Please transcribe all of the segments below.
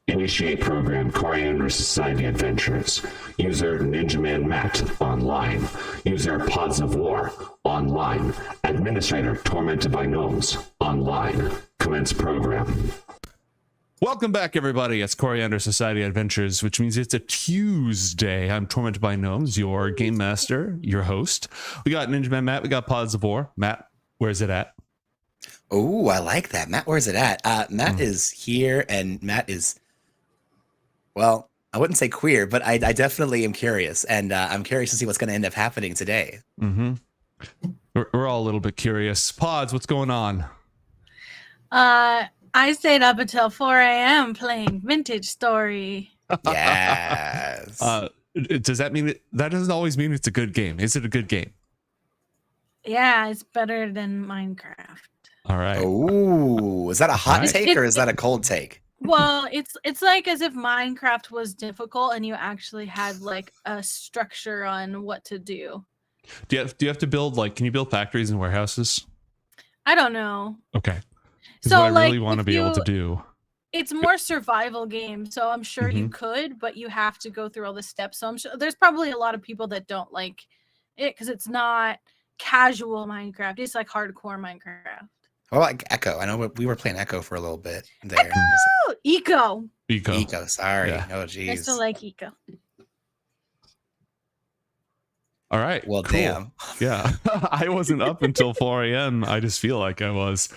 Initiate program Coriander Society Adventures. User Ninja Man Matt online. User Pods of War online. Administrator Tormented by Gnomes online. Commence program. Welcome back, everybody. It's Coriander Society Adventures, which means it's a Tuesday. I'm Tormented by Gnomes, your game master, your host. We got Ninja Man Matt. We got Pods of War. Matt, where's it at? Oh, I like that. Matt, where's it at? Matt is here, and Matt is, well, I wouldn't say queer, but I definitely am curious, and I'm curious to see what's going to end up happening today. Mm-hmm. We're all a little bit curious. Pods, what's going on? I stayed up until 4 a.m. playing Vintage Story. Yes. Does that mean that doesn't always mean it's a good game? Is it a good game? Yeah, it's better than Minecraft. All right. Oh, is that a hot take or is that a cold take? Well, it's like as if Minecraft was difficult and you actually had like a structure on what to do. Do you have to build, like, can you build factories and warehouses? I don't know. Okay. So what I like really want to be able to do. It's more survival game, so I'm sure you could, but you have to go through all the steps. So I'm sure there's probably a lot of people that don't like it because it's not casual Minecraft. It's like hardcore Minecraft. What about Echo? I know we were playing Echo for a little bit there. Eco. Eco, sorry. Yeah. Oh, geez. I still like Eco. All right. Well, cool. damn. Yeah. I wasn't up until 4 a.m. I just feel like I was.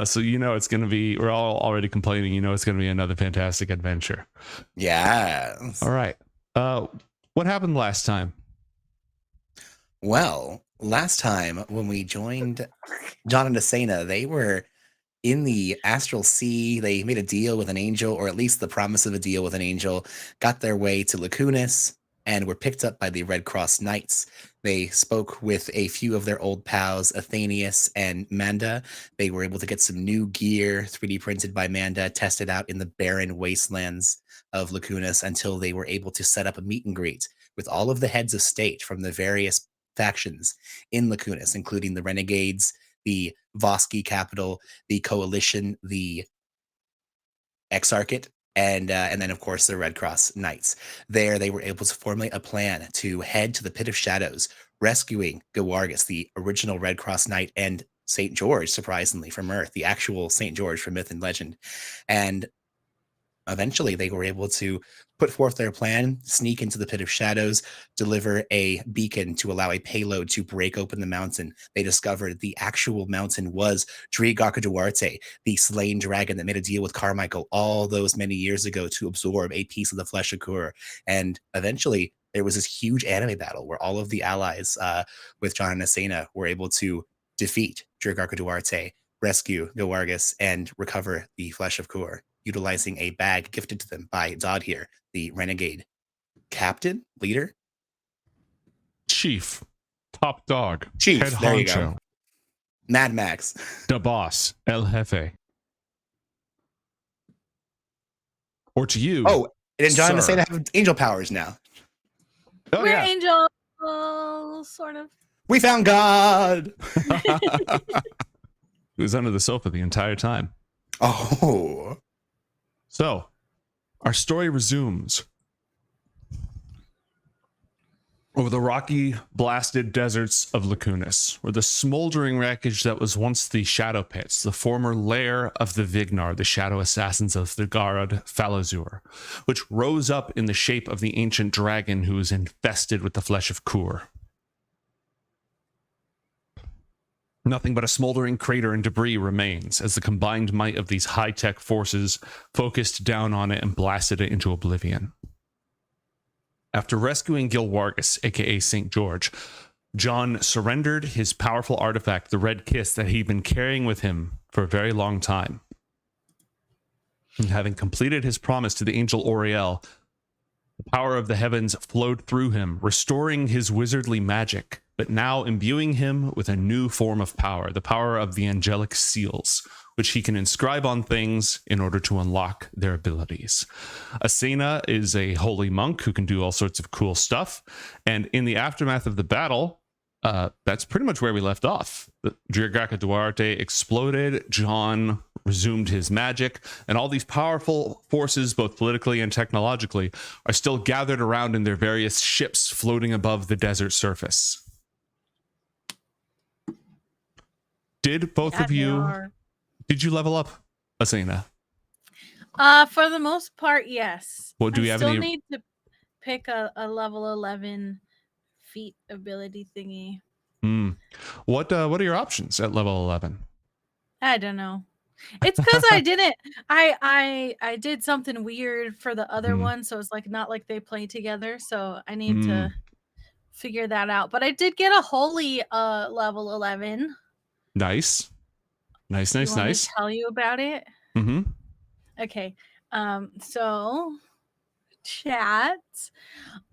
So it's going to be, we're all already complaining, it's going to be another fantastic adventure. Yeah. All right. What happened last time? Well, last time when we joined John and Asena, they were in the Astral Sea. They made a deal with an angel, or at least the promise of a deal with an angel, got their way to Lacunus, and were picked up by the Red Cross Knights. They spoke with a few of their old pals, Athenius and Manda. They were able to get some new gear, 3D printed by Manda, tested out in the barren wastelands of Lacunus until they were able to set up a meet and greet with all of the heads of state from the various factions in Lacunus, including the Renegades, the Voski capital, the Coalition, the Exarchate, and then, of course, the Red Cross Knights. There, they were able to formulate a plan to head to the Pit of Shadows, rescuing Gawargus, the original Red Cross Knight, and St. George, surprisingly, from Earth, the actual St. George from myth and legend. And eventually, they were able to put forth their plan, sneak into the Pit of Shadows, deliver a beacon to allow a payload to break open the mountain. They discovered the actual mountain was Drigarca Duarte, the slain dragon that made a deal with Carmichael all those many years ago to absorb a piece of the flesh of Kur. And eventually, there was this huge anime battle where all of the allies with John and Asena were able to defeat Drigarca Duarte, rescue Gawargus, and recover the flesh of Kur, utilizing a bag gifted to them by Dodd here, the renegade captain, leader, chief, top dog, chief. head there honcho, you go. Mad Max, the boss, El Jefe. Or to you. Oh, and John and sir. Asena have angel powers now. Oh, We're yeah. angels, sort of. We found God. He was under the sofa the entire time. Oh. So, our story resumes over the rocky, blasted deserts of Lacunus, where the smoldering wreckage that was once the Shadow Pits, the former lair of the Vignar, the shadow assassins of the god Falazur, which rose up in the shape of the ancient dragon who was infested with the flesh of Kur. Nothing but a smoldering crater and debris remains as the combined might of these high-tech forces focused down on it and blasted it into oblivion. After rescuing Gawargus, aka St. George, John surrendered his powerful artifact, the Red Kiss, that he'd been carrying with him for a very long time. And having completed his promise to the angel Oriel, the power of the heavens flowed through him, restoring his wizardly magic, but now imbuing him with a new form of power, the power of the angelic seals, which he can inscribe on things in order to unlock their abilities. Asena is a holy monk who can do all sorts of cool stuff, and in the aftermath of the battle, That's pretty much where we left off. The Giancarlo Duarte exploded. John resumed his magic, and all these powerful forces, both politically and technologically, are still gathered around in their various ships floating above the desert surface. Did both of you? Did you level up, Asena? For the most part, yes. Well, do we have still any? Need to pick a level 11 feat ability thingy. What are your options at level 11? I don't know. It's because I didn't. I did something weird for the other one, so it's like not like they play together. So I need to figure that out. But I did get a holy level 11. Nice. You want me to tell you about it? Mm-hmm. Okay. So chat.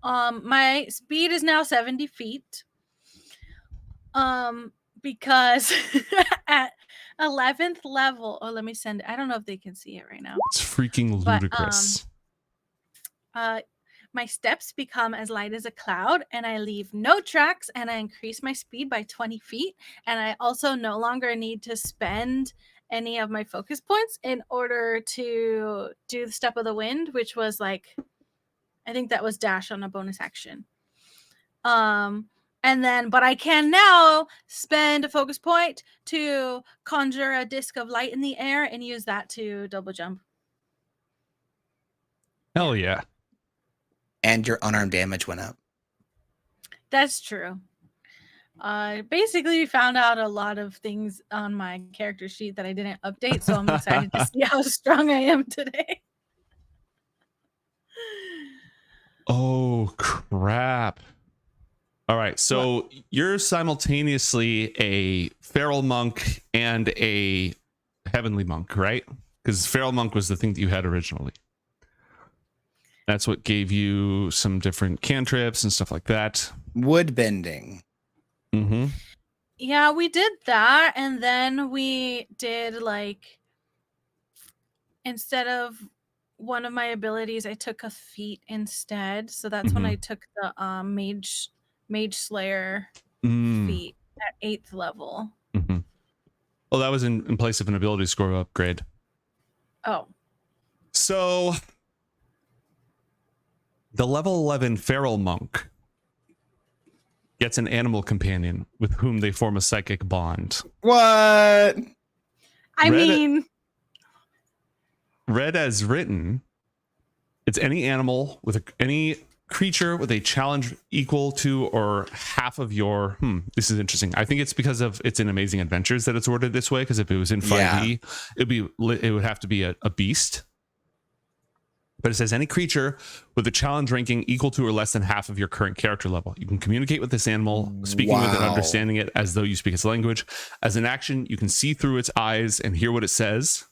My speed is now 70 feet. Because at 11th level, let me send. I don't know if they can see it right now. It's freaking ludicrous. My steps become as light as a cloud, and I leave no tracks, and I increase my speed by 20 feet. And I also no longer need to spend any of my focus points in order to do the step of the wind, which was like, I think that was dash on a bonus action. And then, but I can now spend a focus point to conjure a disc of light in the air and use that to double jump. Hell yeah. And your unarmed damage went up. That's true. Basically, we found out a lot of things on my character sheet that I didn't update, so I'm excited to see how strong I am today. Oh, crap. All right, so you're simultaneously a feral monk and a heavenly monk, right? Because feral monk was the thing that you had originally. That's what gave you some different cantrips and stuff like that. Wood bending. Mm-hmm. Yeah, we did that, and then we did like, instead of one of my abilities, I took a feat instead. So that's when I took the Mage Slayer feat at 8th level. Well, that was in place of an ability score upgrade. Oh. So the level 11 feral monk gets an animal companion with whom they form a psychic bond. What? Read as written, it's any animal with any creature with a challenge equal to or half of your this is interesting. I think it's because of it's in Amazing Adventures that it's worded this way, because if it was in 5e, it would have to be a beast. But it says any creature with a challenge ranking equal to or less than half of your current character level. You can communicate with this animal, speaking with it, understanding it as though you speak its language. As an action, you can see through its eyes and hear what it says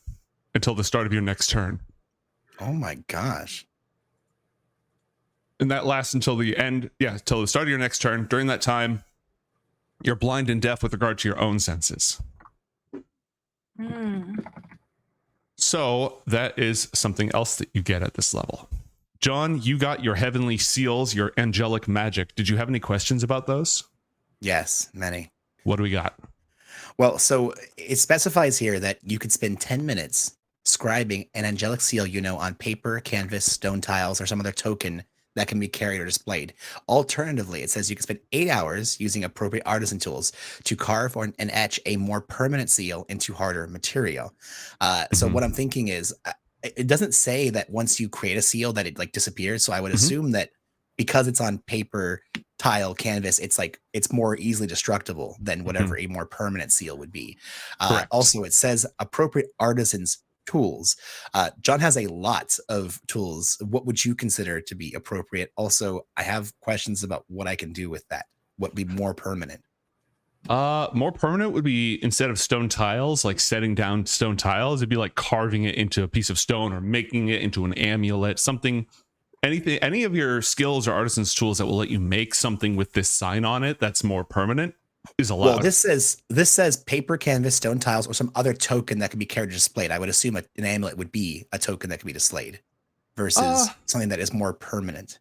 until the start of your next turn. Oh my gosh. And that lasts until the end. Yeah, until the start of your next turn. During that time, you're blind and deaf with regard to your own senses. So that is something else that you get at this level. John, you got your heavenly seals, your angelic magic. Did you have any questions about those? Yes, many. What do we got? Well, so it specifies here that you could spend 10 minutes scribing an angelic seal, on paper, canvas, stone tiles, or some other token that can be carried or displayed. Alternatively, it says you can spend 8 hours using appropriate artisan tools to carve and etch a more permanent seal into harder material. So what I'm thinking is, it doesn't say that once you create a seal that it like disappears. So I would assume that because it's on paper, tile, canvas, it's more easily destructible than whatever a more permanent seal would be. Also, it says appropriate artisans tools. John has a lot of tools. What would you consider to be appropriate? Also, I have questions about what I can do with that. What would be more permanent? More permanent would be, instead of stone tiles, like setting down stone tiles, it'd be like carving it into a piece of stone or making it into an amulet, something, anything, any of your skills or artisan's tools that will let you make something with this sign on it that's more permanent is allowed. Well, this says paper, canvas, stone tiles, or some other token that can be carried or displayed. I would assume an amulet would be a token that can be displayed versus something that is more permanent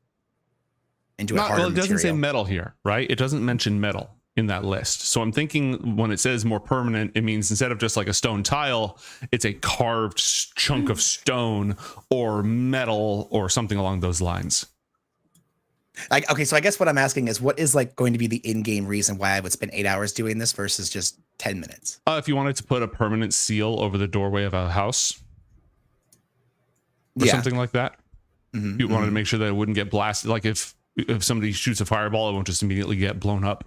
into a harder well, it doesn't material. say metal here, right? It doesn't mention metal. in that list. So I'm thinking when it says more permanent, it means instead of just like a stone tile, it's a carved chunk of stone or metal or something along those lines. Okay, so I guess what I'm asking is, what is like going to be the in-game reason why I would spend 8 hours doing this versus just 10 minutes? If you wanted to put a permanent seal over the doorway of a house or something like that, you wanted to make sure that it wouldn't get blasted. Like if somebody shoots a fireball, it won't just immediately get blown up.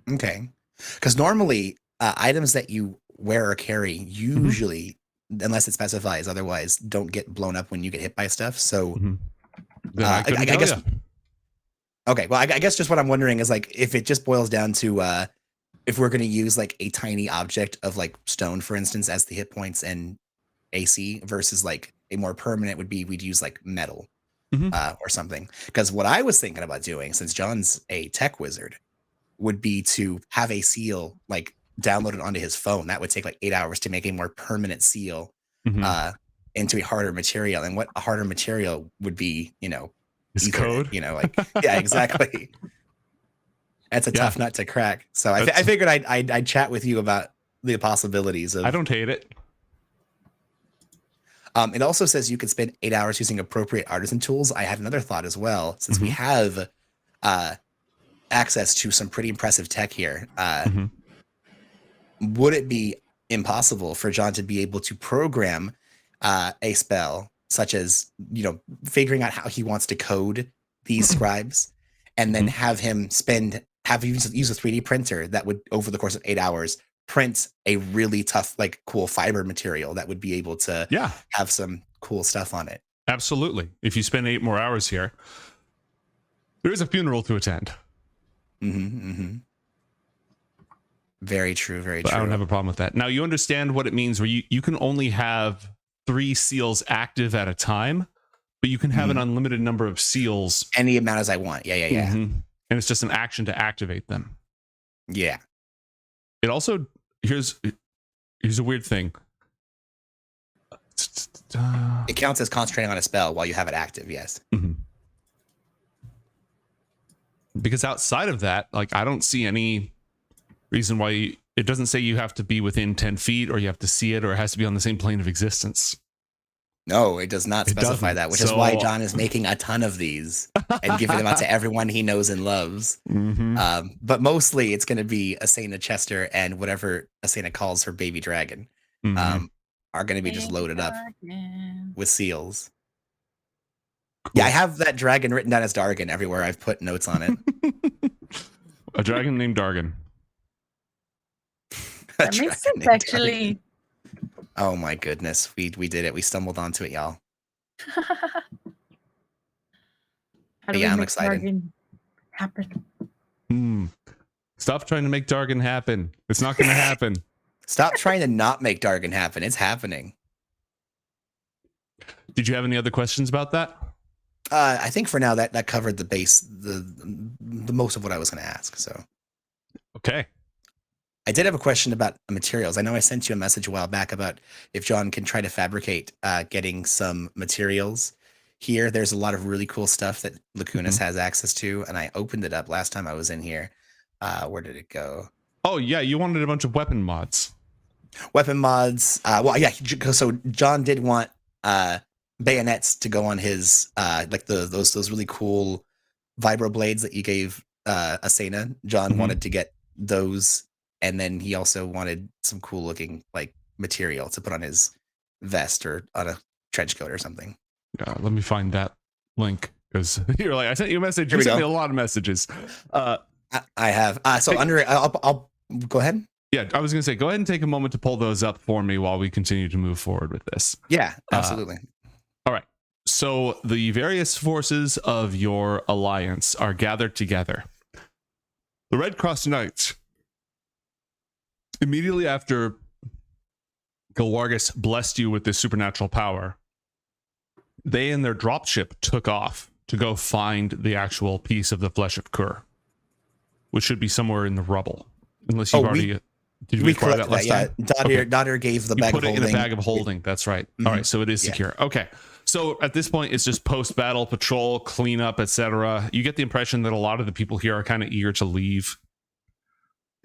Okay, because normally items that you wear or carry usually, unless it specifies otherwise, don't get blown up when you get hit by stuff. So I guess. Okay, well, I guess just what I'm wondering is like if it just boils down to if we're going to use like a tiny object of like stone, for instance, as the hit points and AC versus like a more permanent would be we'd use like metal or something. Because what I was thinking about doing, since John's a tech wizard, would be to have a seal like downloaded onto his phone. That would take like 8 hours to make a more permanent seal into a harder material. And what a harder material would be, you know, His Ethernet, code. you know, like yeah, exactly. That's a tough nut to crack. So I figured I'd chat with you about the possibilities of. I don't hate it. It also says you could spend 8 hours using appropriate artisan tools. I had another thought as well, since we have access to some pretty impressive tech here. Would it be impossible for John to be able to program a spell, such as, you know, figuring out how he wants to code these scribes, and then have him use a 3D printer that would, over the course of 8 hours, print a really tough, like cool fiber material that would be able to have some cool stuff on it. Absolutely. If you spend 8 more hours here, there is a funeral to attend. Very true. Very But true. I don't have a problem with that. Now you understand what it means where you can only have 3 seals active at a time, but you can have an unlimited number of seals. Any amount as I want. Yeah. And it's just an action to activate them. Yeah. It also, here's a weird thing. It counts as concentrating on a spell while you have it active. Yes. Because outside of that, like, I don't see any reason why it doesn't say you have to be within 10 feet or you have to see it or it has to be on the same plane of existence. No, it does not specify that, which is why John is making a ton of these and giving them out to everyone he knows and loves. But mostly it's going to be Asena Chester and whatever Asena calls her baby dragon are going to be just loaded up with seals. Cool. Yeah, I have that dragon written down as Dargan everywhere. I've put notes on it. A dragon named Dargan. That makes sense, actually. Oh my goodness, we did it. We stumbled onto it, y'all. Yeah, I'm excited. Dargan happen? Stop trying to make Dargan happen. It's not going to happen. Stop trying to not make Dargan happen. It's happening. Did you have any other questions about that? I think for now that covered the base, the most of what I was going to ask. So, okay. I did have a question about materials. I know I sent you a message a while back about if John can try to fabricate getting some materials here. There's a lot of really cool stuff that Lacunus has access to, and I opened it up last time I was in here. Where did it go? Oh yeah, you wanted a bunch of weapon mods. Weapon mods. Well, yeah. So John did want bayonets to go on his like those really cool vibro blades that you gave Asena. John wanted to get those. And then he also wanted some cool looking like material to put on his vest or on a trench coat or something. Let me find that link because you're like, I sent you a message. You sent me a lot of messages. I have. So under it, I'll go ahead. Yeah, I was going to say, go ahead and take a moment to pull those up for me while we continue to move forward with this. Yeah, absolutely. All right. So the various forces of your alliance are gathered together. The Red Cross Knights. Immediately after Galwargus blessed you with this supernatural power, they and their dropship took off to go find the actual piece of the flesh of Kur, which should be somewhere in the rubble. Unless you've already... Did we acquire that last time? Daughter gave the bag of holding. You put it in a bag of holding. That's right. All right, so it is secure. Okay. So at this point, it's just post-battle patrol, cleanup, etc. You get the impression that a lot of the people here are kind of eager to leave.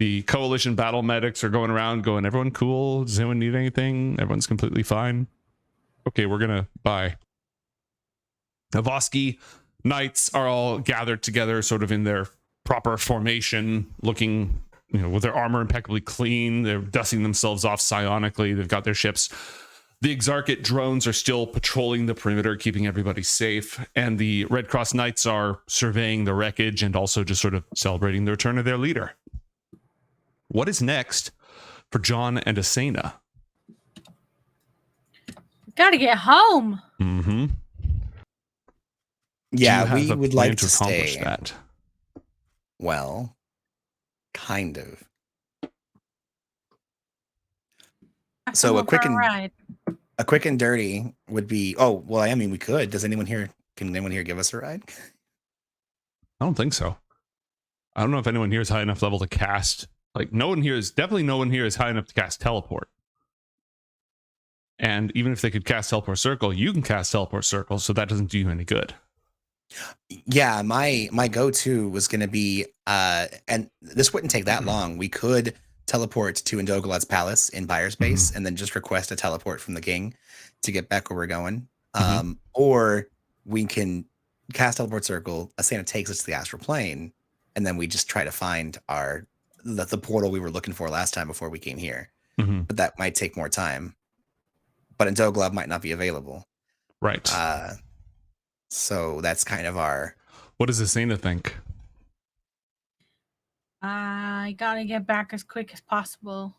The coalition battle medics are going around going, everyone cool? Does anyone need anything? Everyone's completely fine. Okay, we're gonna bye. The Voski knights are all gathered together, sort of in their proper formation, looking, with their armor impeccably clean. They're dusting themselves off psionically. They've got their ships. The Exarchate drones are still patrolling the perimeter, keeping everybody safe. And the Red Cross Knights are surveying the wreckage and also just sort of celebrating the return of their leader. What is next for John and Asena? Gotta get home. Mm-hmm. Yeah, we would like to accomplish stay. that. Well, kind of. So a quick and dirty would be. Oh well, I mean, we could. Does anyone here? Can anyone here give us a ride? I don't think so. I don't know if anyone here is high enough level to cast. Like, no one here is high enough to cast teleport. And even if they could cast teleport circle, you can cast teleport circle, so that doesn't do you any good. Yeah, my go-to was going to be, and this wouldn't take that long. We could teleport to Indogalad's palace in Buyer's Base and then just request a teleport from the king to get back where we're going. Or we can cast teleport circle. Asena takes us to the astral plane, and then we just try to find the portal we were looking for last time before we came here. But that might take more time. But Indogalad might not be available. Right. So that's kind of our. What does Asena think? I gotta get back as quick as possible.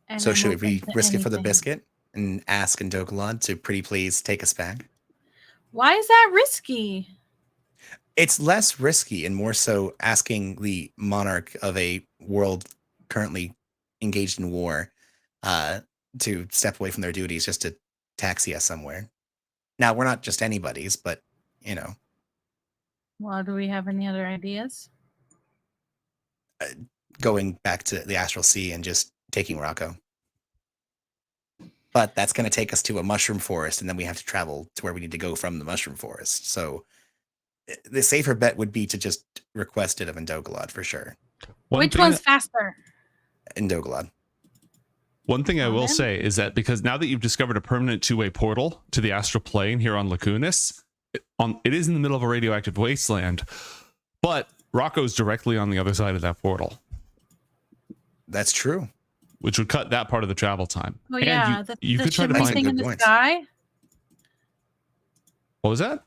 And So I'm should we open to risk it for the anything. biscuit and ask Indogalad to pretty please take us back? Why is that risky? It's less risky and more so asking the monarch of a world currently engaged in war to step away from their duties just to taxi us somewhere. Now, we're not just anybody's, but, Well, do we have any other ideas? going back to the Astral Sea and just taking Rocco. But that's going to take us to a mushroom forest, and then we have to travel to where we need to go from the mushroom forest. So the safer bet would be to just request it of Indogalad for sure. Which one's faster? Indogalad. One thing I will Common? say is that because now that you've discovered a permanent two-way portal to the astral plane here on Lacunus, it is in the middle of a radioactive wasteland, but Rocco's directly on the other side of that portal, That's true. which would cut that part of the travel time. Oh And yeah, you the could try to shimmery find. thing in Good the points. sky. What was that?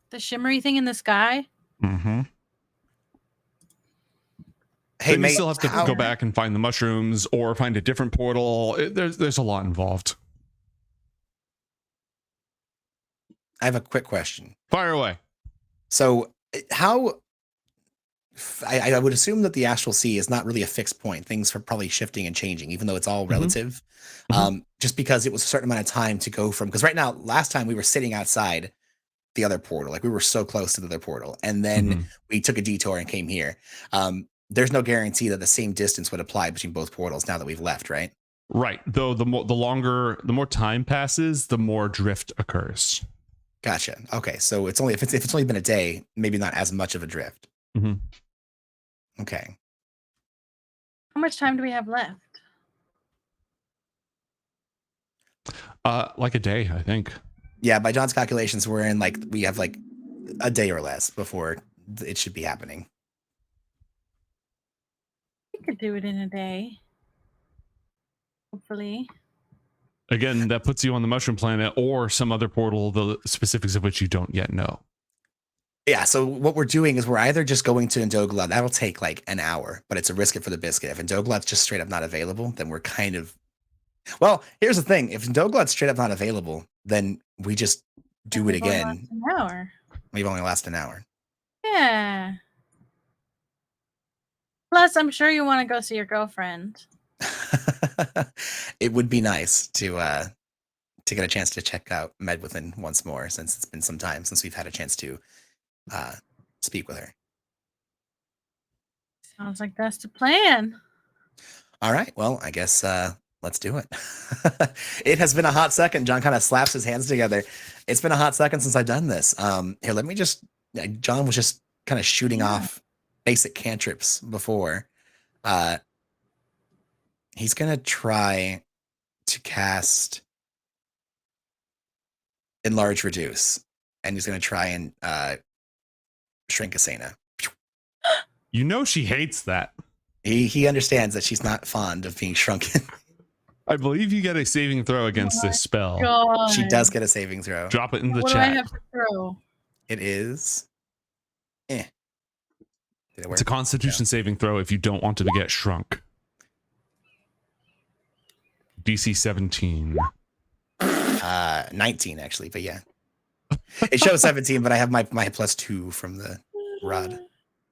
The shimmery thing in the sky. Mm-hmm. Hey, Then you mate, still have to go back and find the mushrooms or find a different portal. There's a lot involved. I have a quick question. Fire away. So how... I would assume that the Astral Sea is not really a fixed point. Things are probably shifting and changing, even though it's all relative. Just because it was a certain amount of time to go from... Because right now, last time we were sitting outside the other portal. Like we were so close to the other portal. And then we took a detour and came here. There's no guarantee that the same distance would apply between both portals now that we've left, right? Right. Though the more time passes, the more drift occurs. Gotcha. Okay, so it's only if it's only been a day, maybe not as much of a drift. Okay. How much time do we have left? Like a day, I think. Yeah, by John's calculations, we have like a day or less before it should be happening. We could do it in a day. Hopefully. Again, that puts you on the mushroom planet or some other portal, the specifics of which you don't yet know. Yeah, so what we're doing is we're either just going to Indogalad. That'll take like an hour, but it's a risk it for the biscuit. If Indogalad's just straight up not available, then we're kind of... Well, here's the thing. If Indogalad's straight up not available, then we just do it We've only again. lost an hour. We've only lasted an hour. Yeah. Plus, I'm sure you want to go see your girlfriend. It would be nice to get a chance to check out Medwithin once more, since it's been some time since we've had a chance to speak with her. Sounds like that's the plan. All right, well, I guess let's do it. It has been a hot second. John kind of slaps his hands together. It's been a hot second since I've done this. Here, let me just... John was just kind of shooting off basic cantrips before. He's gonna try to cast Enlarge Reduce, and he's gonna try and shrink Asena. You know she hates that. He understands that she's not fond of being shrunken. I believe you get a saving throw against this spell. God. She does get a saving throw. Drop it in the What do I chat. have to throw? It is. Did it work? It's a Constitution saving throw if you don't want it to get shrunk. DC 17. 19 actually, but yeah. It shows 17, but I have my +2 from the rod.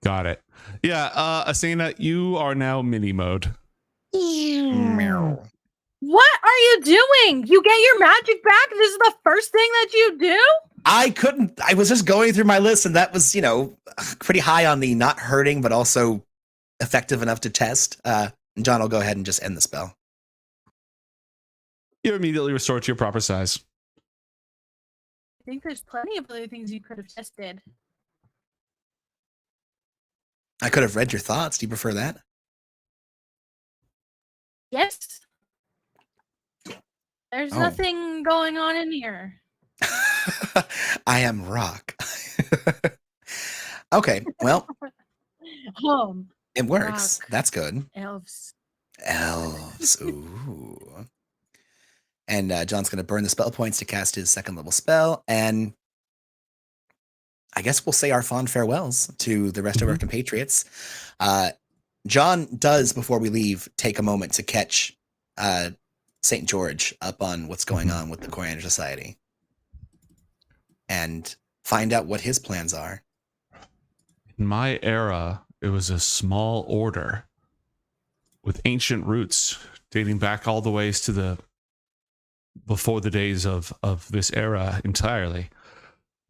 Got it. Yeah, Asena, you are now mini mode. Meow. What are you doing? You get your magic back? This is the first thing that you do? I was just going through my list, and that was, pretty high on the not hurting, but also effective enough to test. John will go ahead and just end the spell. You're immediately restored to your proper size. I think there's plenty of other things you could have tested. I could have read your thoughts. Do you prefer that? Yes. There's Oh. nothing going on in here. I am rock. Okay, well, it works. Rock. That's good. Elves. Elves. Ooh. And John's going to burn the spell points to cast his second level spell. And I guess we'll say our fond farewells to the rest of our compatriots. John does, before we leave, take a moment to catch St. George up on what's going on with the Coriander Society and find out what his plans are. In my era, it was a small order with ancient roots dating back all the ways to before the days of this era entirely.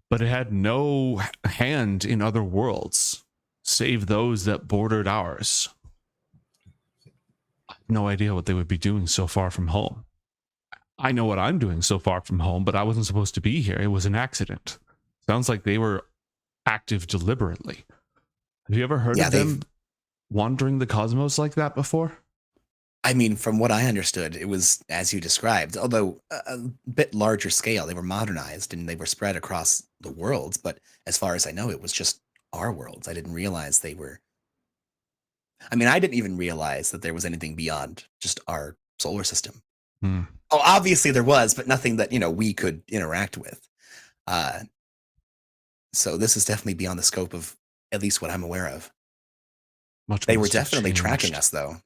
But it had no hand in other worlds, save those that bordered ours. I have no idea what they would be doing so far from home. I know what I'm doing so far from home, but I wasn't supposed to be here. It was an accident. Sounds like they were active deliberately. Have you ever heard of them wandering the cosmos like that before? I mean, from what I understood, it was as you described, although a bit larger scale. They were modernized and they were spread across the worlds. But as far as I know, it was just our worlds. I didn't realize they were. I mean, I didn't even realize that there was anything beyond just our solar system. Hmm. Oh, obviously there was, but nothing that, we could interact with. So this is definitely beyond the scope of at least what I'm aware of. They were definitely tracking us, though.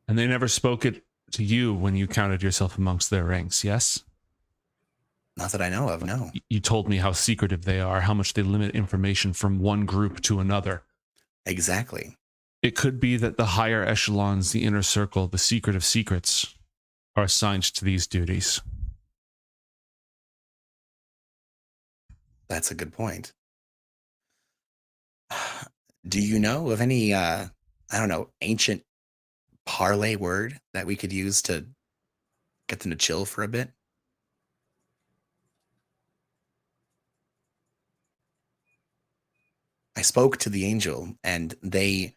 And they never spoke it to you when you counted yourself amongst their ranks, yes? Not that I know of, no. You told me how secretive they are, how much they limit information from one group to another. Exactly. It could be that the higher echelons, the inner circle, the secret of secrets, are assigned to these duties. That's a good point. Do you know of any, ancient parlay word that we could use to get them to chill for a bit? I spoke to the angel, and they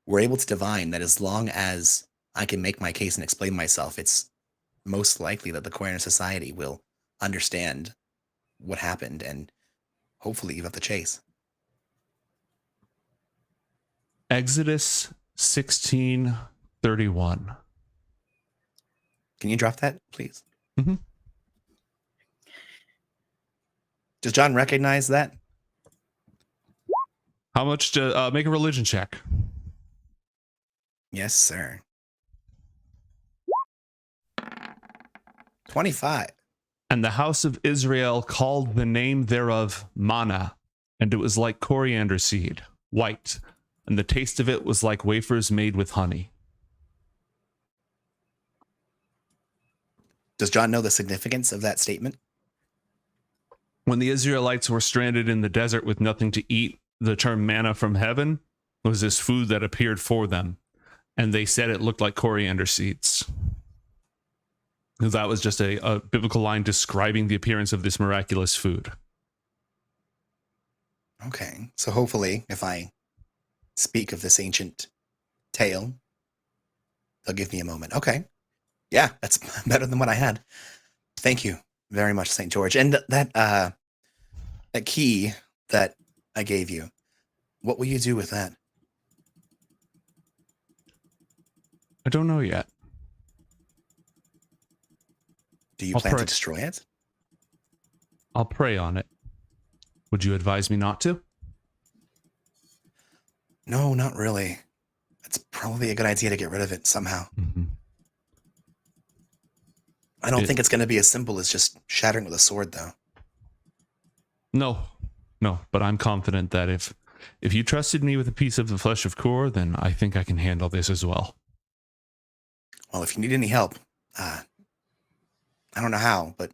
were able to divine that as long as I can make my case and explain myself, it's most likely that the Coriander Society will understand what happened and hopefully give up the chase. Exodus 16:31. Can you drop that, please? Mm-hmm. Does John recognize that? How much to make a religion check? Yes, sir. 25. And the house of Israel called the name thereof manna, and it was like coriander seed, white, and the taste of it was like wafers made with honey. Does John know the significance of that statement? When the Israelites were stranded in the desert with nothing to eat, the term manna from heaven was this food that appeared for them, and they said it looked like coriander seeds. That was just a biblical line describing the appearance of this miraculous food. Okay, so hopefully if I speak of this ancient tale. They'll give me a moment. Okay. Yeah, that's better than what I had. Thank you very much, St. George. And that key that I gave you, what will you do with that? I don't know yet. Do you I'll plan to pray. destroy it? I'll pray on it. Would you advise me not to? No, not really. It's probably a good idea to get rid of it somehow. Mm-hmm. I don't think it's going to be as simple as just shattering with a sword, though. No, but I'm confident that if you trusted me with a piece of the flesh of Kor, then I think I can handle this as well. Well, if you need any help, I don't know how, but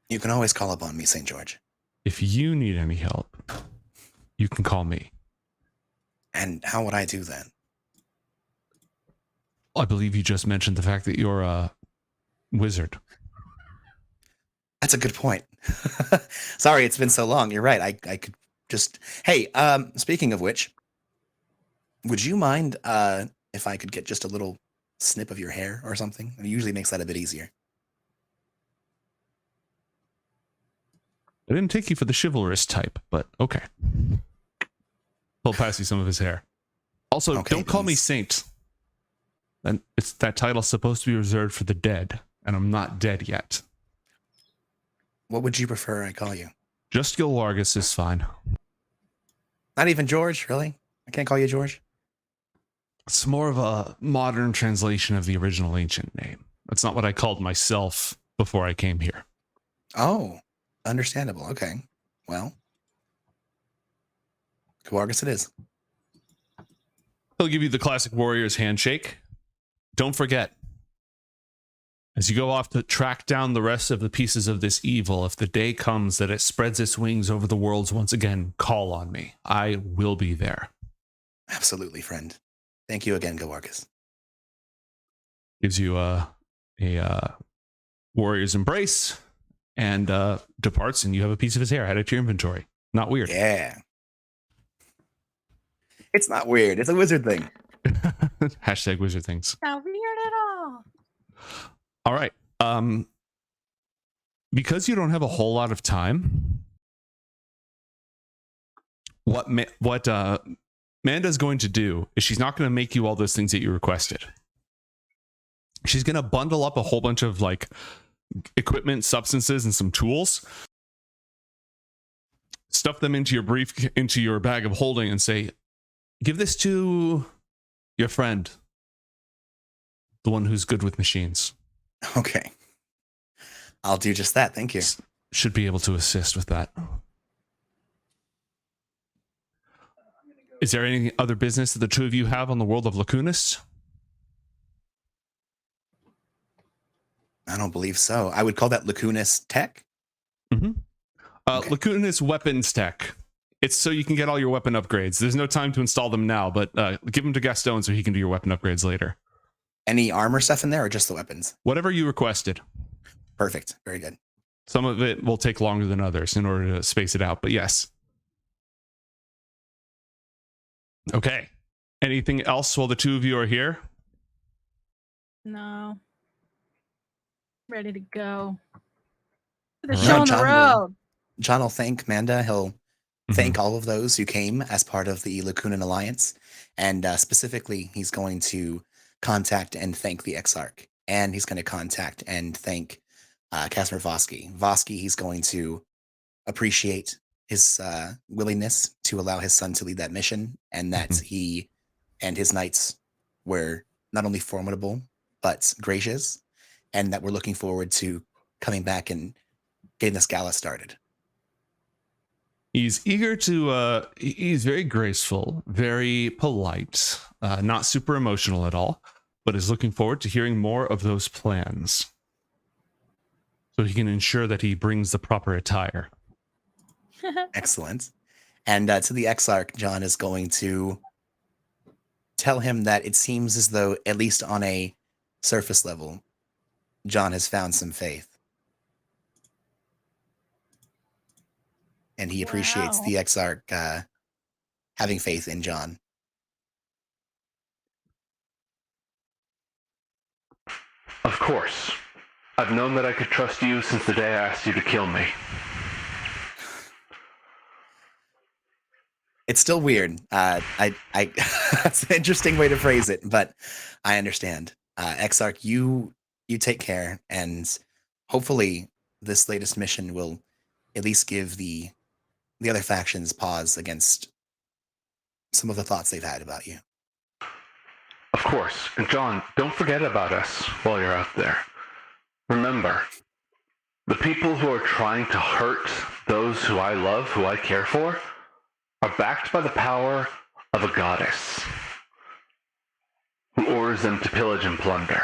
you can always call upon me, St. George. If you need any help, you can call me. And how would I do that? I believe you just mentioned the fact that you're a wizard. That's a good point. Sorry, it's been so long. You're right. I could just... Hey, speaking of which, would you mind if I could get just a little snip of your hair or something? It usually makes that a bit easier. I didn't take you for the chivalrous type, but okay. He'll pass you some of his hair. Also, Okay, don't call me please. saint. And it's that title's supposed to be reserved for the dead, and I'm not dead yet. What would you prefer I call you? Just Gilwargus is fine. Not even George, really? I can't call you George? It's more of a modern translation of the original ancient name. That's not what I called myself before I came here. Oh, understandable. Okay. Well, Kawargus it is. He'll give you the classic warrior's handshake. Don't forget, as you go off to track down the rest of the pieces of this evil, if the day comes that it spreads its wings over the worlds once again, call on me. I will be there. Absolutely, friend. Thank you again, Kawargus. Gives you a warrior's embrace and departs, and you have a piece of his hair added to your inventory. Not weird. Yeah. It's not weird. It's a wizard thing. Hashtag wizard things. Not weird at all. All right. Because you don't have a whole lot of time, what Manda's going to do is she's not going to make you all those things that you requested. She's going to bundle up a whole bunch of like equipment, substances, and some tools, stuff them into your bag of holding, and say, give this to your friend, the one who's good with machines. Okay. I'll do just that. Thank you. Should be able to assist with that. Is there any other business that the two of you have on the world of Lacunus? I don't believe so. I would call that Lacunus tech. Mm-hmm. Okay. Lacunus weapons tech. It's so you can get all your weapon upgrades. There's no time to install them now, but give them to Gaston so he can do your weapon upgrades later. Any armor stuff in there or just the weapons? Whatever you requested. Perfect. Very good. Some of it will take longer than others in order to space it out, but yes. Okay. Anything else while the two of you are here? No. Ready to go. The All show right. on the John road. John will thank Manda. He'll thank all of those who came as part of the Lacunan Alliance. And specifically, he's going to contact and thank the Exarch. And he's going to contact and thank Casimir Vosky. Vosky, he's going to appreciate his willingness to allow his son to lead that mission, and that he and his knights were not only formidable, but gracious, and that we're looking forward to coming back and getting this gala started. He's eager to, he's very graceful, very polite, not super emotional at all, but is looking forward to hearing more of those plans so he can ensure that he brings the proper attire. Excellent. And to the Exarch, John is going to tell him that it seems as though, at least on a surface level, John has found some faith. And he appreciates Wow. the Exarch having faith in John. Of course. I've known that I could trust you since the day I asked you to kill me. It's still weird. That's an interesting way to phrase it, but I understand. Exarch, you take care, and hopefully this latest mission will at least give the other factions pause against some of the thoughts they've had about you. Of course. And John, don't forget about us while you're out there. Remember, the people who are trying to hurt those who I love, who I care for, are backed by the power of a goddess who orders them to pillage and plunder.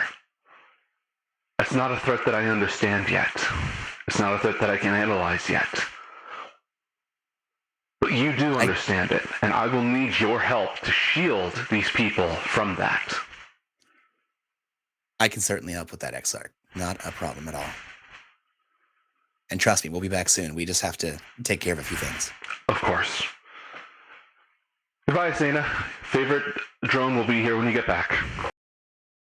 That's not a threat that I understand yet. It's not a threat that I can analyze yet. But you do understand it, and I will need your help to shield these people from that. I can certainly help with that, Exarch. Not a problem at all. And trust me, we'll be back soon. We just have to take care of a few things. Of course. Goodbye, Asena. Favorite drone will be here when you get back.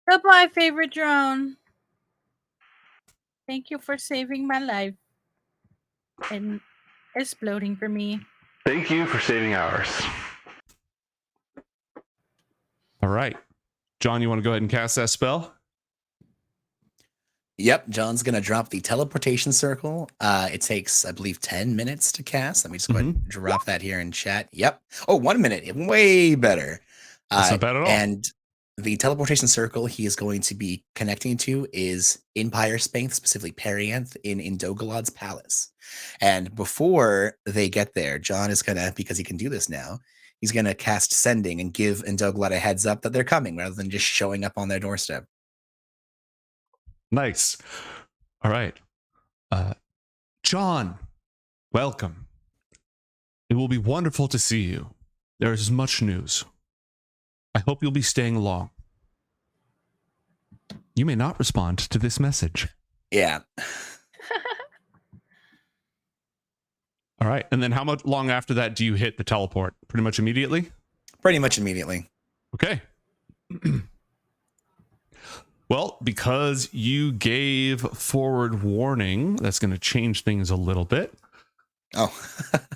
Goodbye, favorite drone. Thank you for saving my life and exploding for me. Thank you for saving ours. All right. John, you want to go ahead and cast that spell? Yep, John's going to drop the teleportation circle. It takes, I believe, 10 minutes to cast. Let me just go ahead and drop that here in chat. Yep. Oh, 1 minute. Way better. That's not bad at all. And the teleportation circle he is going to be connecting to is in Pyre Spain, specifically Perianth in Indogalad's palace. And before they get there, John is going to, because he can do this now, he's going to cast Sending and give Indogalad a heads up that they're coming rather than just showing up on their doorstep. Nice. All right. John, welcome. It will be wonderful to see you. There is much news. I hope you'll be staying long. You may not respond to this message. Yeah. All right. And then how much long after that do you hit the teleport? Pretty much immediately? Pretty much immediately. Okay. Well, because you gave forward warning, that's going to change things a little bit. Oh.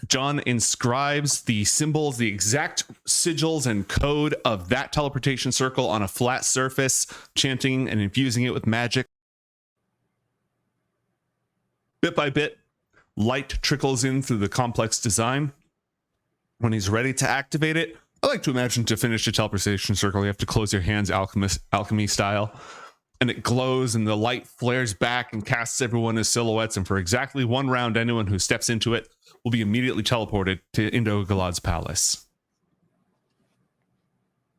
John inscribes the symbols, the exact sigils and code of that teleportation circle on a flat surface, chanting and infusing it with magic. Bit by bit, light trickles in through the complex design. When he's ready to activate it, I like to imagine to finish a teleportation circle, you have to close your hands alchemy style. And it glows and the light flares back and casts everyone as silhouettes. And for exactly 1 round, anyone who steps into it will be immediately teleported to Indogalad's palace.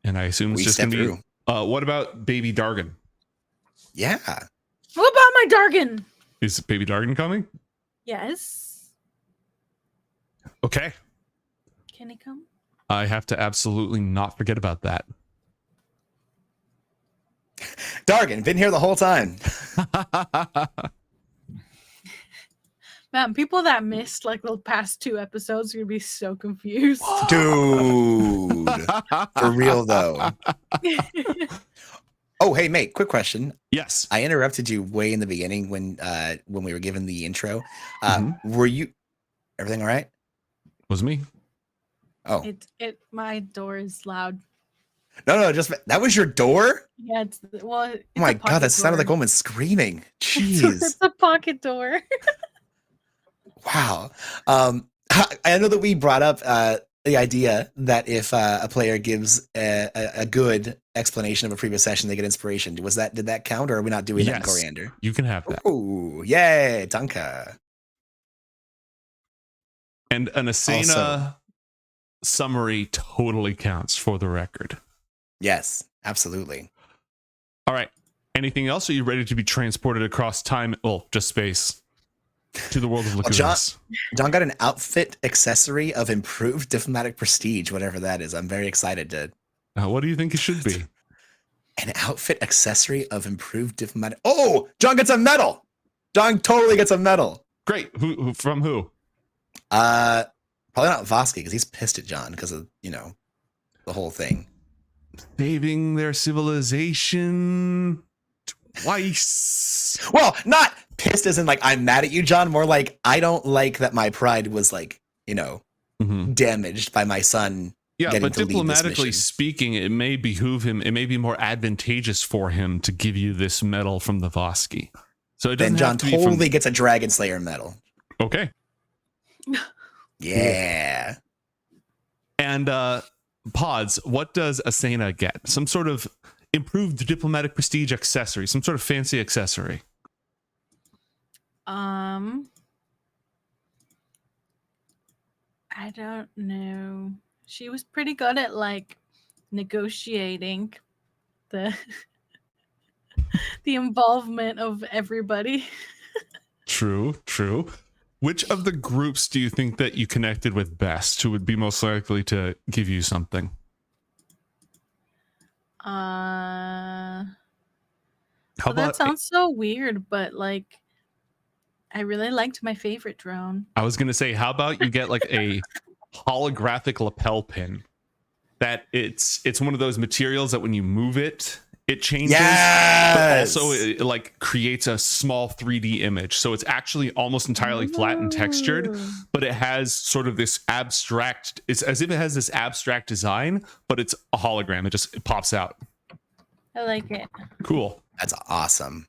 And I assume it's just going to be... what about Baby Dargan? Yeah. What about my Dargan? Is Baby Dargan coming? Yes. Okay. Can he come? I have to absolutely not forget about that. Dargan, been here the whole time. Man, people that missed like the past 2 episodes are gonna be so confused. Dude. For real though. Oh, hey mate, quick question. Yes. I interrupted you way in the beginning when we were given the intro. Were you everything all right? Was me. Oh. My door is loud. No, just that was your door? Yeah, it's oh my god, that sounded like a woman screaming. Jeez. It's a pocket door. Wow. I know that we brought up the idea that if a player gives a good explanation of a previous session, they get inspiration. Did that count, or are we not doing that in Coriander? You can have that. Oh, yay, Danka. And an Asena summary totally counts for the record. Yes, absolutely. All right. Anything else? Are you ready to be transported across time? Well, just space to the world of Lacunus. John got an outfit accessory of improved diplomatic prestige, whatever that is. I'm very excited to. What do you think it should be? An outfit accessory of improved diplomatic. Oh, John gets a medal. John totally gets a medal. Great. Who from who? Probably not Vosky because he's pissed at John because of, the whole thing. Saving their civilization twice. Well, not pissed as in like I'm mad at you, John. More like I don't like that my pride was like, damaged by my son. Yeah, getting but to lead this diplomatically mission. speaking, it may behoove him. It may be more advantageous for him to give you this medal from the Vosky. So it doesn't Then John have to be totally gets a Dragon Slayer medal. Okay. Yeah. And Pods, what does Asena get? Some sort of improved diplomatic prestige accessory, some sort of fancy accessory. I don't know. She was pretty good at like negotiating the the involvement of everybody. True. Which of the groups do you think that you connected with best? Who would be most likely to give you something? How How that about sounds so weird, but like I really liked my favorite drone. I was gonna say, how about you get like a holographic lapel pin that it's one of those materials that when you move it changes, but also it like creates a small 3D image, so it's actually almost entirely flat and textured, but it has sort of this abstract, it's as if it has this abstract design, but it's a hologram. It pops out. I like it. Cool. That's awesome.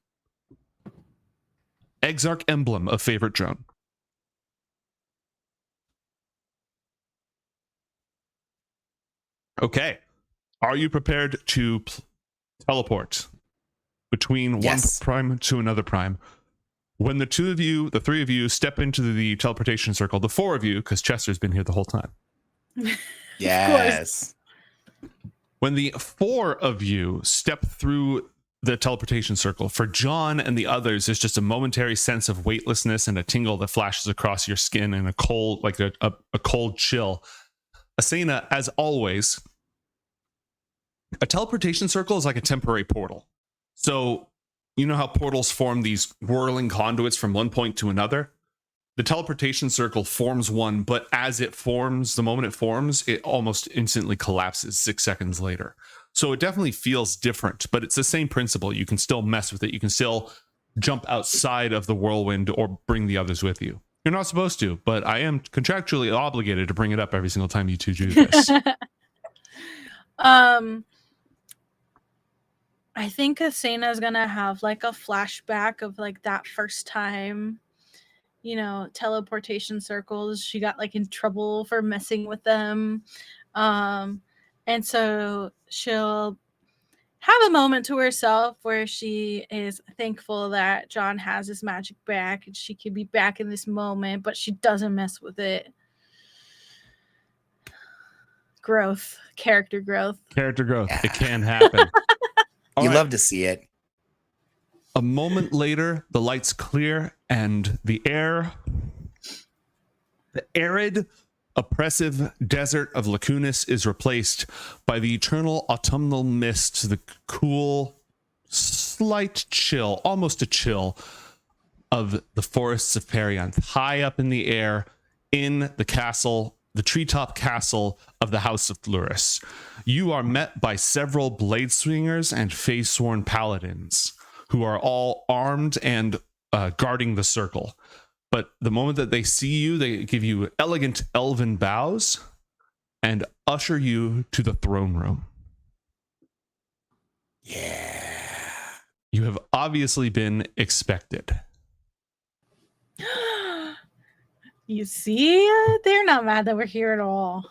Exarch emblem of favorite drone. Okay. Are you prepared to teleport between Yes. one prime to another prime? When the three of you step into the teleportation circle, the four of you, because Chester's been here the whole time. Yes. When the four of you step through the teleportation circle, for John and the others, there's just a momentary sense of weightlessness and a tingle that flashes across your skin and a cold, like a cold chill. Asena, as always, a teleportation circle is like a temporary portal. So you know how portals form these whirling conduits from one point to another? The teleportation circle forms one, but as it forms, the moment it forms, it almost instantly collapses 6 seconds later. So it definitely feels different, but it's the same principle. You can still mess with it. You can still jump outside of the whirlwind or bring the others with you. You're not supposed to, but I am contractually obligated to bring it up every single time you two do this. I think Asena is gonna have like a flashback of like that first time, teleportation circles. She got like in trouble for messing with them. And so she'll have a moment to herself where she is thankful that John has his magic back and she can be back in this moment, but she doesn't mess with it. Character growth. Yeah. It can happen. You love to see it. A moment later, the lights clear and the arid, oppressive desert of Lacunus is replaced by the eternal autumnal mist, the cool, slight chill, almost a chill, of the forests of Perianth, high up in the air in the castle, the treetop castle of the House of Fluris. You are met by several blade swingers and face-sworn paladins who are all armed and guarding the circle. But the moment that they see you, they give you elegant elven bows and usher you to the throne room. Yeah. You have obviously been expected. You see, they're not mad that we're here at all.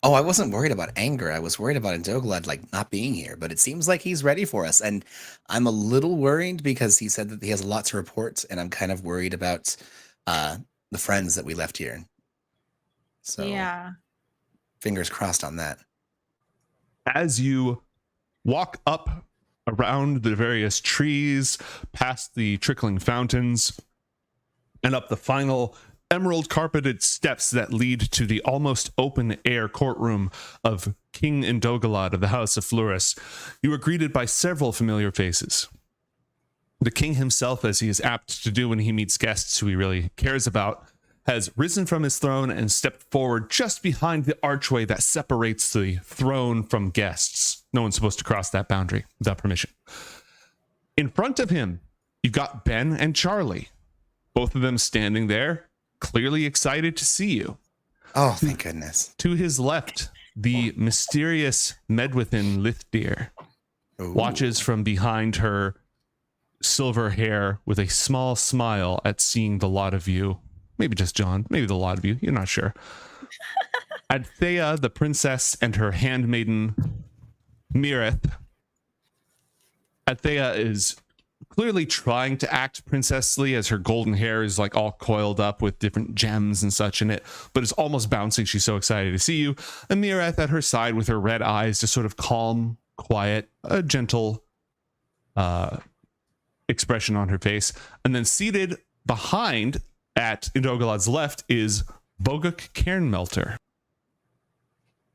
Oh, I wasn't worried about anger. I was worried about Indoglad like not being here, but it seems like he's ready for us. And I'm a little worried because he said that he has a lot to report, and I'm kind of worried about the friends that we left here. So yeah, fingers crossed on that. As you walk up around the various trees, past the trickling fountains, and up the final emerald carpeted steps that lead to the almost open air courtroom of King Indogalad of the House of Fluris, you are greeted by several familiar faces. The king himself, as he is apt to do when he meets guests who he really cares about, has risen from his throne and stepped forward just behind the archway that separates the throne from guests. No one's supposed to cross that boundary without permission. In front of him, you've got Ben and Charlie, both of them standing there, clearly excited to see you. Oh, thank goodness. To his left, the mysterious Medwithin Lithdeer watches from behind her silver hair with a small smile at seeing the lot of you. Maybe just John, maybe the lot of you, you're not sure. Adthea, the princess, and her handmaiden, Mireth. Adthea is clearly trying to act princessly as her golden hair is like all coiled up with different gems and such in it, but is almost bouncing. She's so excited to see you. And Mireth at her side with her red eyes, just sort of calm, quiet, a gentle expression on her face. And then seated behind at Indogalad's left is Boguk Cairnmelter.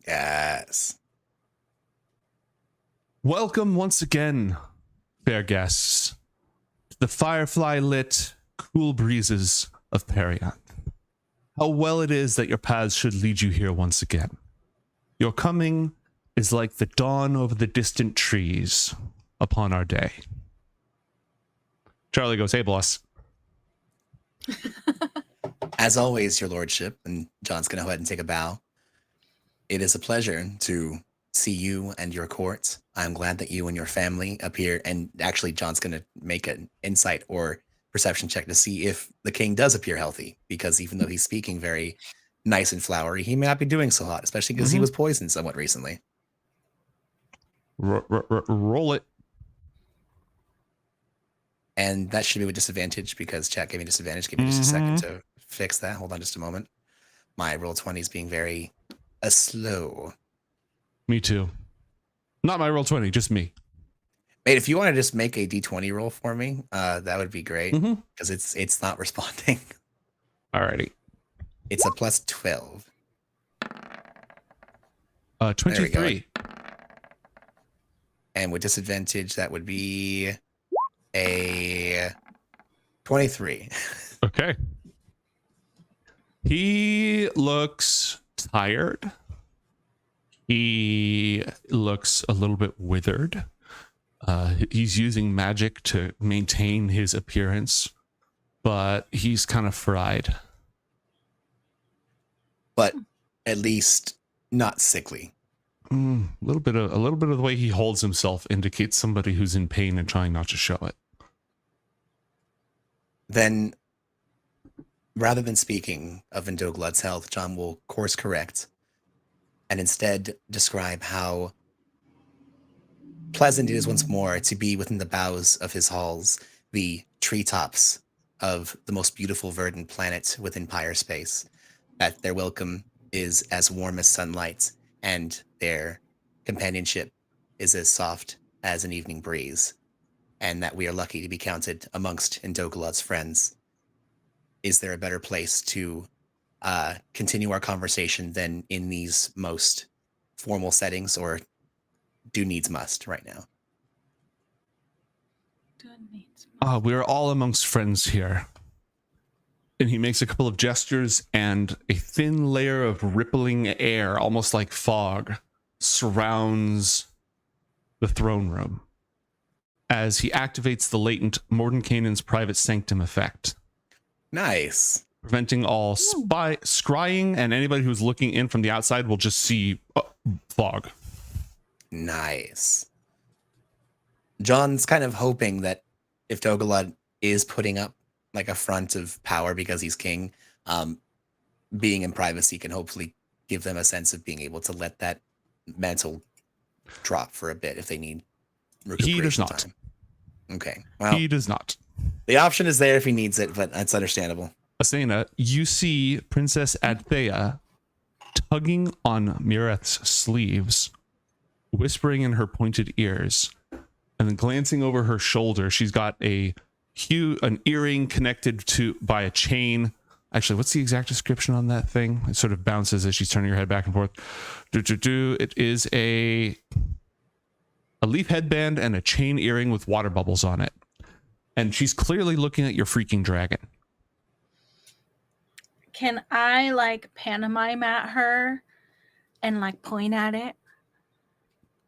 Yes. Welcome once again, fair guests, to the firefly-lit, cool breezes of Perianth. How well it is that your paths should lead you here once again. Your coming is like the dawn over the distant trees upon our day. Charlie goes, hey, boss. As always, your lordship, and John's going to go ahead and take a bow. It is a pleasure to see you and your court. I'm glad that you and your family appear, and actually John's going to make an insight or perception check to see if the king does appear healthy, because even though he's speaking very nice and flowery, he may not be doing so hot, especially because he was poisoned somewhat recently. Roll it. And that should be with disadvantage because chat gave me disadvantage. Give me just a second to fix that. Hold on just a moment. My roll 20 is being very slow. Me too. Not my roll 20, just me. Mate, if you want to just make a d20 roll for me, that would be great because it's not responding. Alrighty. It's a plus 12. 23. And with disadvantage, that would be a 23. Okay. He looks tired. He looks a little bit withered. He's using magic to maintain his appearance, but he's kind of fried. But at least not sickly. A little bit of the way he holds himself indicates somebody who's in pain and trying not to show it. Then, rather than speaking of Indoglad's health, John will course correct and instead describe how pleasant it is once more to be within the boughs of his halls, the treetops of the most beautiful verdant planet within Pyre space, that their welcome is as warm as sunlight, and their companionship is as soft as an evening breeze, and that we are lucky to be counted amongst Indogalad's friends. Is there a better place to continue our conversation than in these most formal settings, or do needs must right now? We're all amongst friends here. And he makes a couple of gestures, and a thin layer of rippling air, almost like fog, surrounds the throne room as he activates the latent Mordenkainen's private sanctum effect. Nice. Preventing all scrying, and anybody who's looking in from the outside will just see fog. Nice. John's kind of hoping that if Dogalad is putting up like a front of power because he's king, being in privacy can hopefully give them a sense of being able to let that mantle drop for a bit if they need recuperation. He does not. Time. Okay. Well, He does not. The option is there if he needs it, but that's understandable. Asena, you see Princess Adthea tugging on Mireth's sleeves, whispering in her pointed ears, and then glancing over her shoulder. She's got an earring connected to by a chain. Actually, what's the exact description on that thing? It sort of bounces as she's turning her head back and forth. It is a leaf headband and a chain earring with water bubbles on it. And she's clearly looking at your freaking dragon. can I like pantomime at her and like point at it?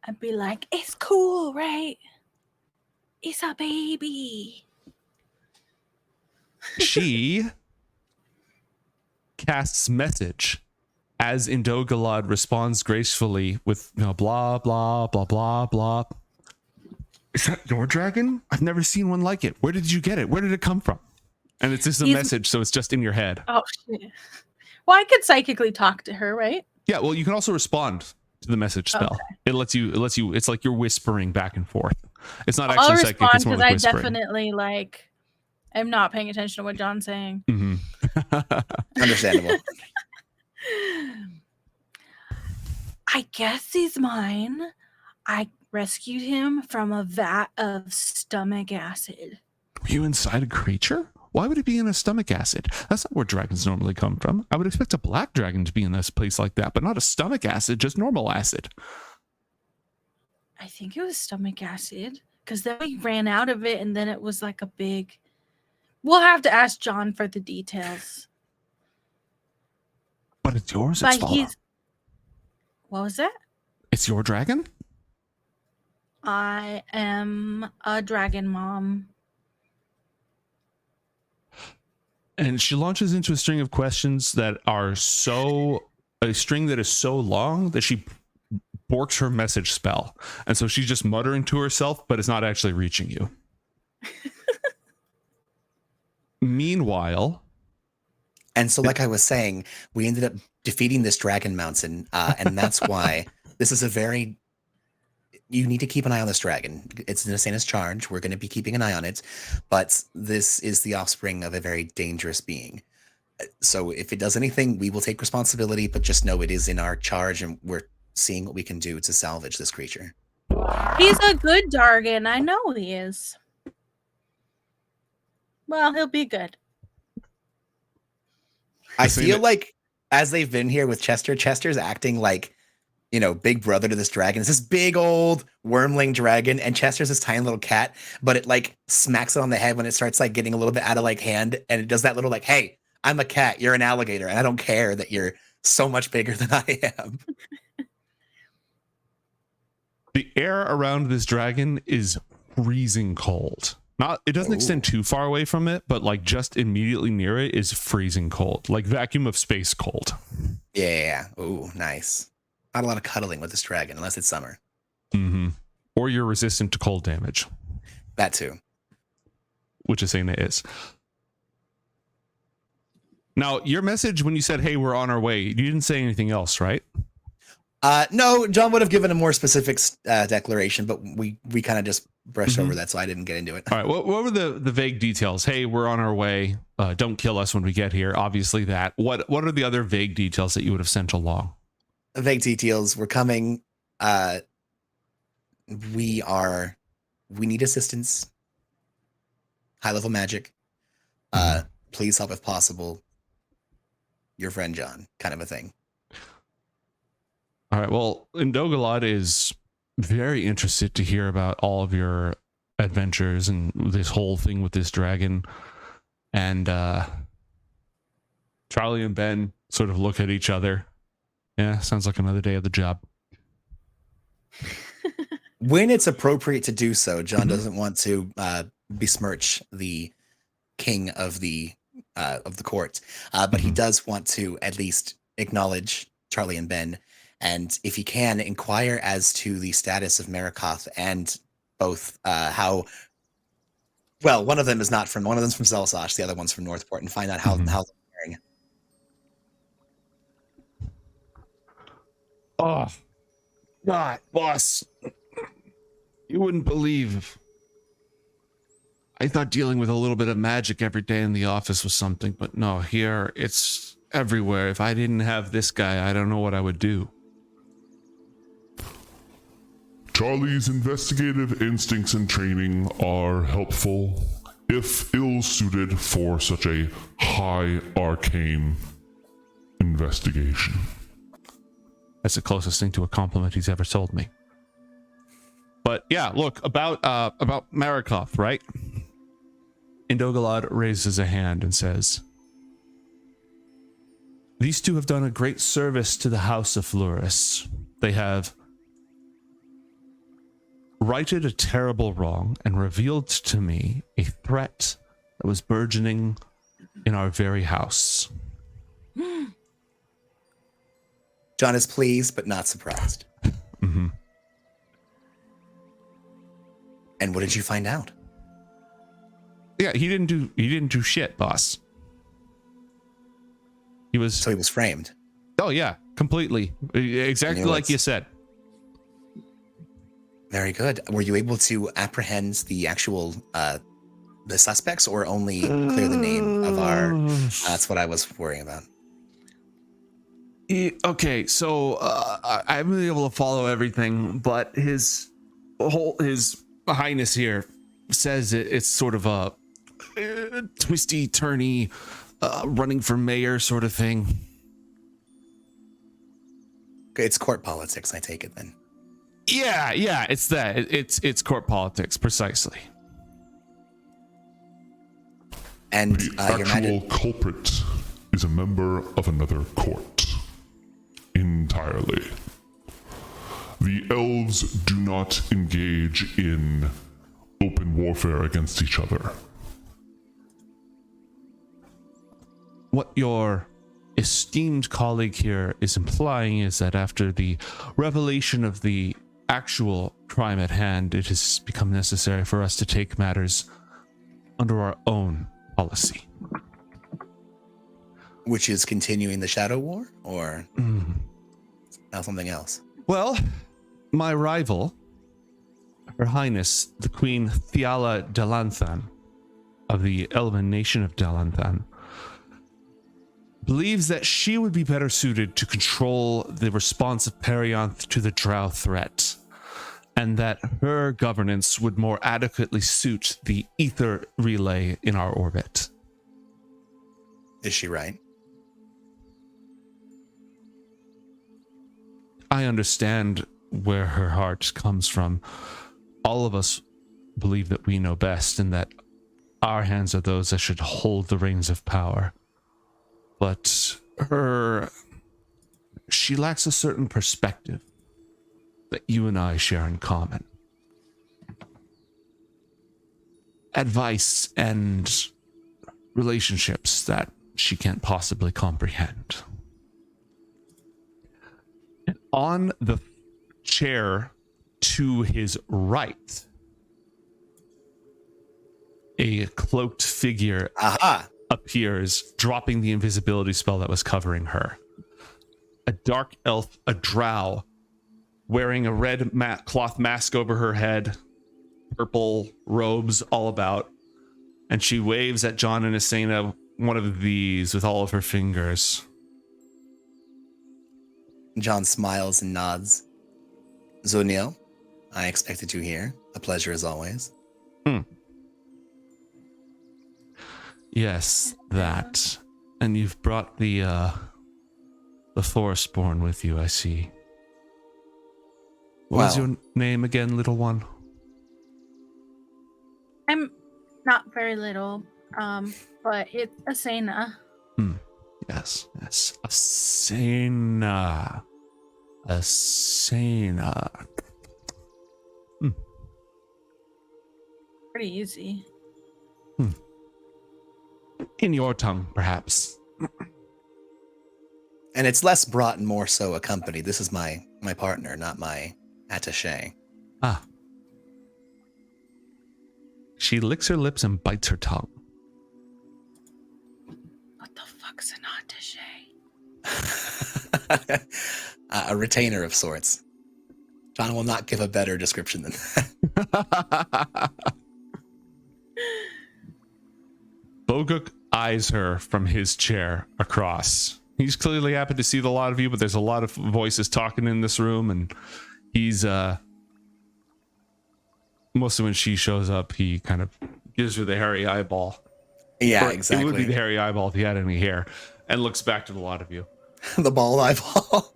I'd be like, it's cool, right? It's a baby. She casts message as Indogalad responds gracefully with blah blah blah blah blah. Is that your dragon? I've never seen one like it. Where did you get it? Where did it come from? And it's just a message, so it's just in your head. Oh shit. Well, I could psychically talk to her, right? Yeah, well, you can also respond to the message spell. Okay. It lets you it's like you're whispering back and forth. It's not I'll actually psychic, respond it's more because like I whispering. definitely like am not paying attention to what John's saying. Understandable. I guess he's mine. I rescued him from a vat of stomach acid. Were you inside a creature? Why would it be in a stomach acid? That's not where dragons normally come from. I would expect a black dragon to be in this place like that, but not a stomach acid, just normal acid. I think it was stomach acid because then we ran out of it and then it was like a big. We'll have to ask John for the details. But it's yours. But It's he's. What was that? It's your dragon? I am a dragon mom. And she launches into a string of questions that are a string that is so long that she borks her message spell. And so she's just muttering to herself, but it's not actually reaching you. Meanwhile. And so, like I was saying, we ended up defeating this dragon mountain. And that's why this is you need to keep an eye on this dragon. It's in Asena's charge. We're going to be keeping an eye on it, but this is the offspring of a very dangerous being. So if it does anything, we will take responsibility, but just know it is in our charge and we're seeing what we can do to salvage this creature. He's a good dragon. I know he is. Well, he'll be good. I feel like as they've been here with Chester's acting like, big brother to this dragon. It's this big old wormling dragon, and Chester's this tiny little cat, but it like smacks it on the head when it starts like getting a little bit out of like hand, and it does that little like, hey, I'm a cat, you're an alligator, and I don't care that you're so much bigger than I am. The air around this dragon is freezing cold. It doesn't extend too far away from it, but like just immediately near it is freezing cold, like vacuum of space cold. Yeah. Ooh, nice. Not a lot of cuddling with this dragon unless it's summer. Mm-hmm. Or you're resistant to cold damage. That too. Which Asena is. Now, your message when you said, hey, we're on our way, you didn't say anything else, right? No, John would have given a more specific declaration, but we kind of just brushed over that, so I didn't get into it. All right. What were the vague details? Hey, we're on our way. Don't kill us when we get here. Obviously that. What are the other vague details that you would have sent along? Vague details. We're coming. We need assistance. High level magic. Please help if possible. Your friend John, kind of a thing. All right. Well, Indogalad is very interested to hear about all of your adventures and this whole thing with this dragon. And Charlie and Ben sort of look at each other. Yeah, sounds like another day of the job. When it's appropriate to do so, John doesn't want to besmirch the king of the court, but he does want to at least acknowledge Charlie and Ben, and if he can, inquire as to the status of Marikoth and both how. Well, one of them's from Zelsash, the other one's from Northport, and find out how they're faring. Oh, God, boss. You wouldn't believe. I thought dealing with a little bit of magic every day in the office was something, but no, here it's everywhere. If I didn't have this guy, I don't know what I would do. Charlie's investigative instincts and training are helpful, if ill-suited for such a high arcane investigation. That's the closest thing to a compliment he's ever told me. But yeah, look, about Marikoth, right? Indogalad raises a hand and says, These two have done a great service to the House of Fluoris. They have righted a terrible wrong and revealed to me a threat that was burgeoning in our very house. John is pleased, but not surprised. Mm-hmm. And what did you find out? Yeah, he didn't do shit, boss. He was So he was framed. Oh yeah, completely. Exactly like you said. Very good. Were you able to apprehend the actual the suspects, or only clear the name of our? That's what I was worrying about. Okay, so I haven't been able to follow everything, but his highness here says it's sort of a twisty, turny, running for mayor sort of thing. Okay, it's court politics, I take it then. Yeah, it's that. It's court politics, precisely. And The your actual culprit is a member of another court. Entirely. The elves do not engage in open warfare against each other. What your esteemed colleague here is implying is that after the revelation of the actual crime at hand, it has become necessary for us to take matters under our own policy. Which is continuing the Shadow War, or something else? Well, my rival, Her Highness, the Queen Thiala Dalanthan of the Elven nation of Dalanthan, believes that she would be better suited to control the response of Perionth to the Drow threat, and that her governance would more adequately suit the ether relay in our orbit. Is she right? I understand where her heart comes from. All of us believe that we know best, and that our hands are those that should hold the reins of power. But she lacks a certain perspective that you and I share in common. Advice and relationships that she can't possibly comprehend. And on the chair to his right, a cloaked figure appears, dropping the invisibility spell that was covering her. A dark elf, a drow, wearing a red cloth mask over her head, purple robes all about, and she waves at John and Asena one of these with all of her fingers. John smiles and nods. Zoniel, I expected you here. A pleasure as always. Yes, that. And you've brought the Forestborn with you, I see. What was your name again, little one? I'm not very little, but it's Asena. Yes. Asena. Pretty easy. In your tongue, perhaps. And it's less brought and more so accompanied. This is my partner, not my attaché. Ah. She licks her lips and bites her tongue. What the fuck's an attaché? A retainer of sorts. John will not give a better description than that. Boguk eyes her from his chair across. He's clearly happy to see a lot of you, but there's a lot of voices talking in this room, and he's mostly when she shows up, he kind of gives her the hairy eyeball. Yeah, Or exactly. It would be the hairy eyeball if he had any hair, and looks back to a lot of you. The bald eyeball.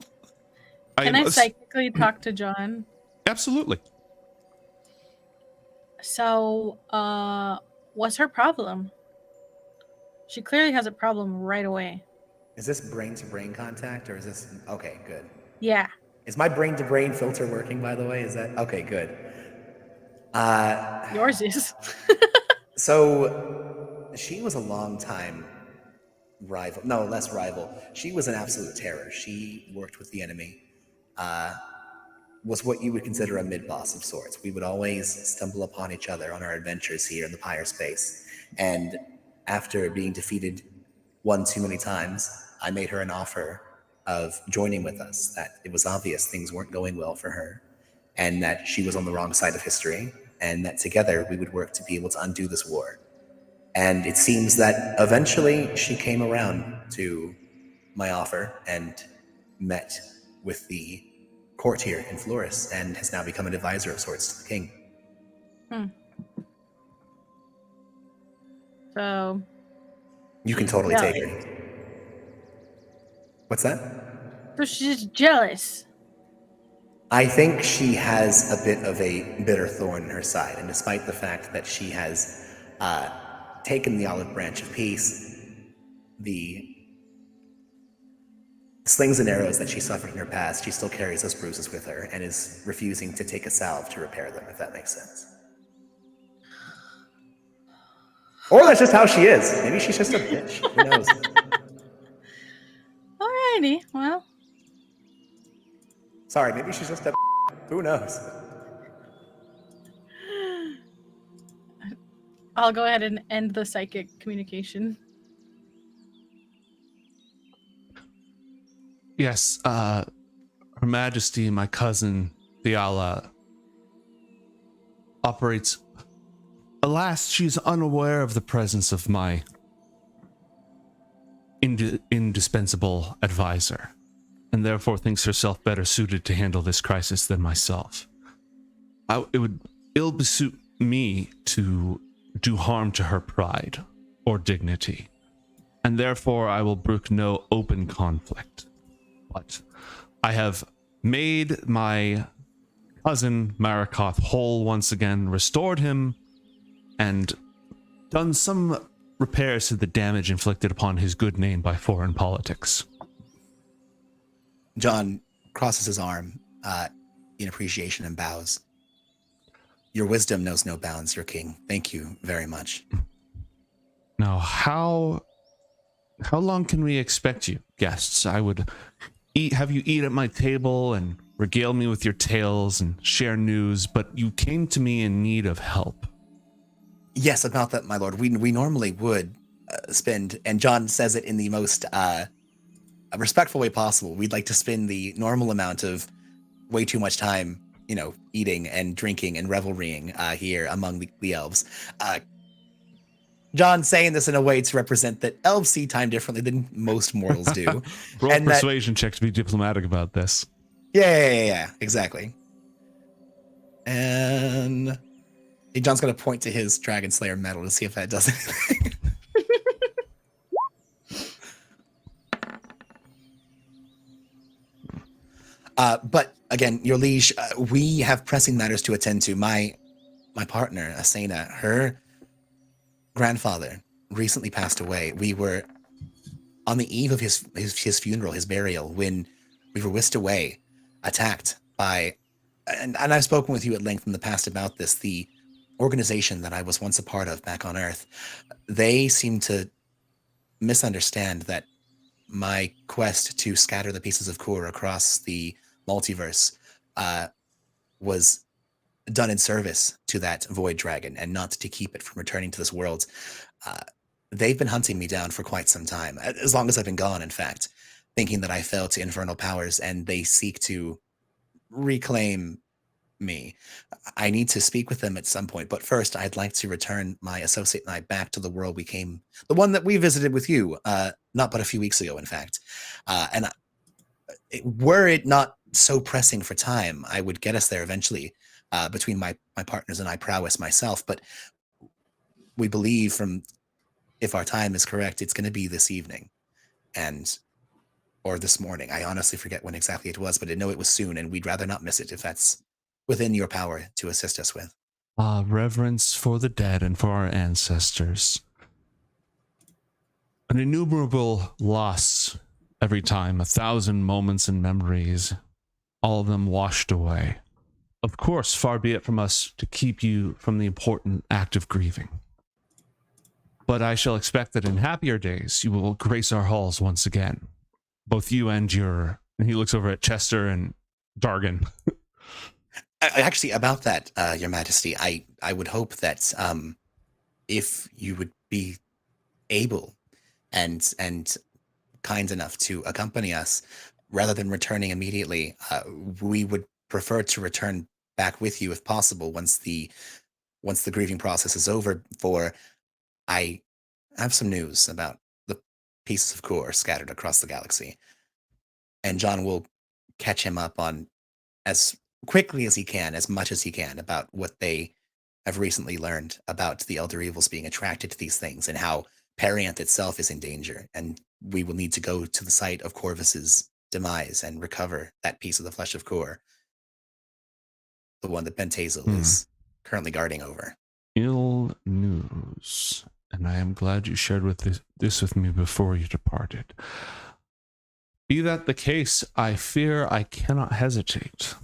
Can I psychically talk to John? Absolutely. So, what's her problem? She clearly has a problem right away. Is this brain-to-brain contact, or is this... Okay, good. Yeah. Is my brain-to-brain filter working, by the way? Is that... Okay, good. Yours is. So, she was a long-time rival. No, less rival. She was an absolute terror. She worked with the enemy. Was what you would consider a mid-boss of sorts. We would always stumble upon each other on our adventures here in the Pyre space. And after being defeated one too many times, I made her an offer of joining with us, that it was obvious things weren't going well for her, and that she was on the wrong side of history, and that together we would work to be able to undo this war. And it seems that eventually she came around to my offer and met with the court here in Flores and has now become an advisor of sorts to the king. So You can totally Yeah. take her. What's that? So she's jealous. I think she has a bit of a bitter thorn in her side, and despite the fact that she has taken the olive branch of peace, the slings and arrows that she suffered in her past, she still carries those bruises with her and is refusing to take a salve to repair them, if that makes sense. Or that's just how she is. Maybe she's just a bitch. Who knows? Alrighty, well. Sorry, maybe she's just a... Who knows? I'll go ahead and end the psychic communication. Yes, Her Majesty, my cousin, Theala, operates... Alas, she's unaware of the presence of my indispensable advisor, and therefore thinks herself better suited to handle this crisis than myself. It would ill besuit me to do harm to her pride or dignity, and therefore I will brook no open conflict. But I have made my cousin Marakoth whole once again, restored him, and done some repairs to the damage inflicted upon his good name by foreign politics. John crosses his arm in appreciation and bows. Your wisdom knows no bounds, your king. Thank you very much. Now, how long can we expect you, guests? I would have you eat at my table and regale me with your tales and share news, but you came to me in need of help. Yes, about that, my lord. We normally would spend, and John says it in the most respectful way possible. We'd like to spend the normal amount of way too much time, eating and drinking and revelrying here among the elves. John saying this in a way to represent that elves see time differently than most mortals do. Roll and persuasion check to be diplomatic about this. Yeah, exactly. And John's going to point to his Dragon Slayer medal to see if that does anything. But again, your liege, we have pressing matters to attend to. My partner, Asena, her grandfather recently passed away. We were on the eve of his funeral, his burial, when we were whisked away, attacked by, and I've spoken with you at length in the past about this, the organization that I was once a part of back on Earth. They seem to misunderstand that my quest to scatter the pieces of core across the multiverse was done in service to that void dragon and not to keep it from returning to this world. They've been hunting me down for quite some time, as long as I've been gone, in fact, thinking that I fell to infernal powers, and they seek to reclaim me. I need to speak with them at some point, but first I'd like to return my associate and I back to the world we came, the one that we visited with you, not but a few weeks ago, in fact. And were it not so pressing for time, I would get us there eventually, between my partners and I prowess myself, but we believe from, if our time is correct, it's going to be this evening or this morning. I honestly forget when exactly it was, but I know it was soon, and we'd rather not miss it if that's within your power to assist us with. Reverence for the dead and for our ancestors. An innumerable loss every time, 1,000 moments and memories, all of them washed away. Of course, far be it from us to keep you from the important act of grieving. But I shall expect that in happier days, you will grace our halls once again. Both you and your... And he looks over at Chester and Dargan. Actually, about that, Your Majesty, I would hope that if you would be able and kind enough to accompany us, rather than returning immediately, we would prefer to return back with you if possible once the grieving process is over. For I have some news about the pieces of core scattered across the galaxy, and John will catch him up on as quickly as he can, as much as he can, about what they have recently learned about the Elder Evils being attracted to these things and how Perianth itself is in danger, and we will need to go to the site of Corvus's demise and recover that piece of the flesh of Kor, the one that Ben Tazel is currently guarding over. Ill news, and I am glad you shared this with me before you departed. Be that the case, I fear I cannot hesitate,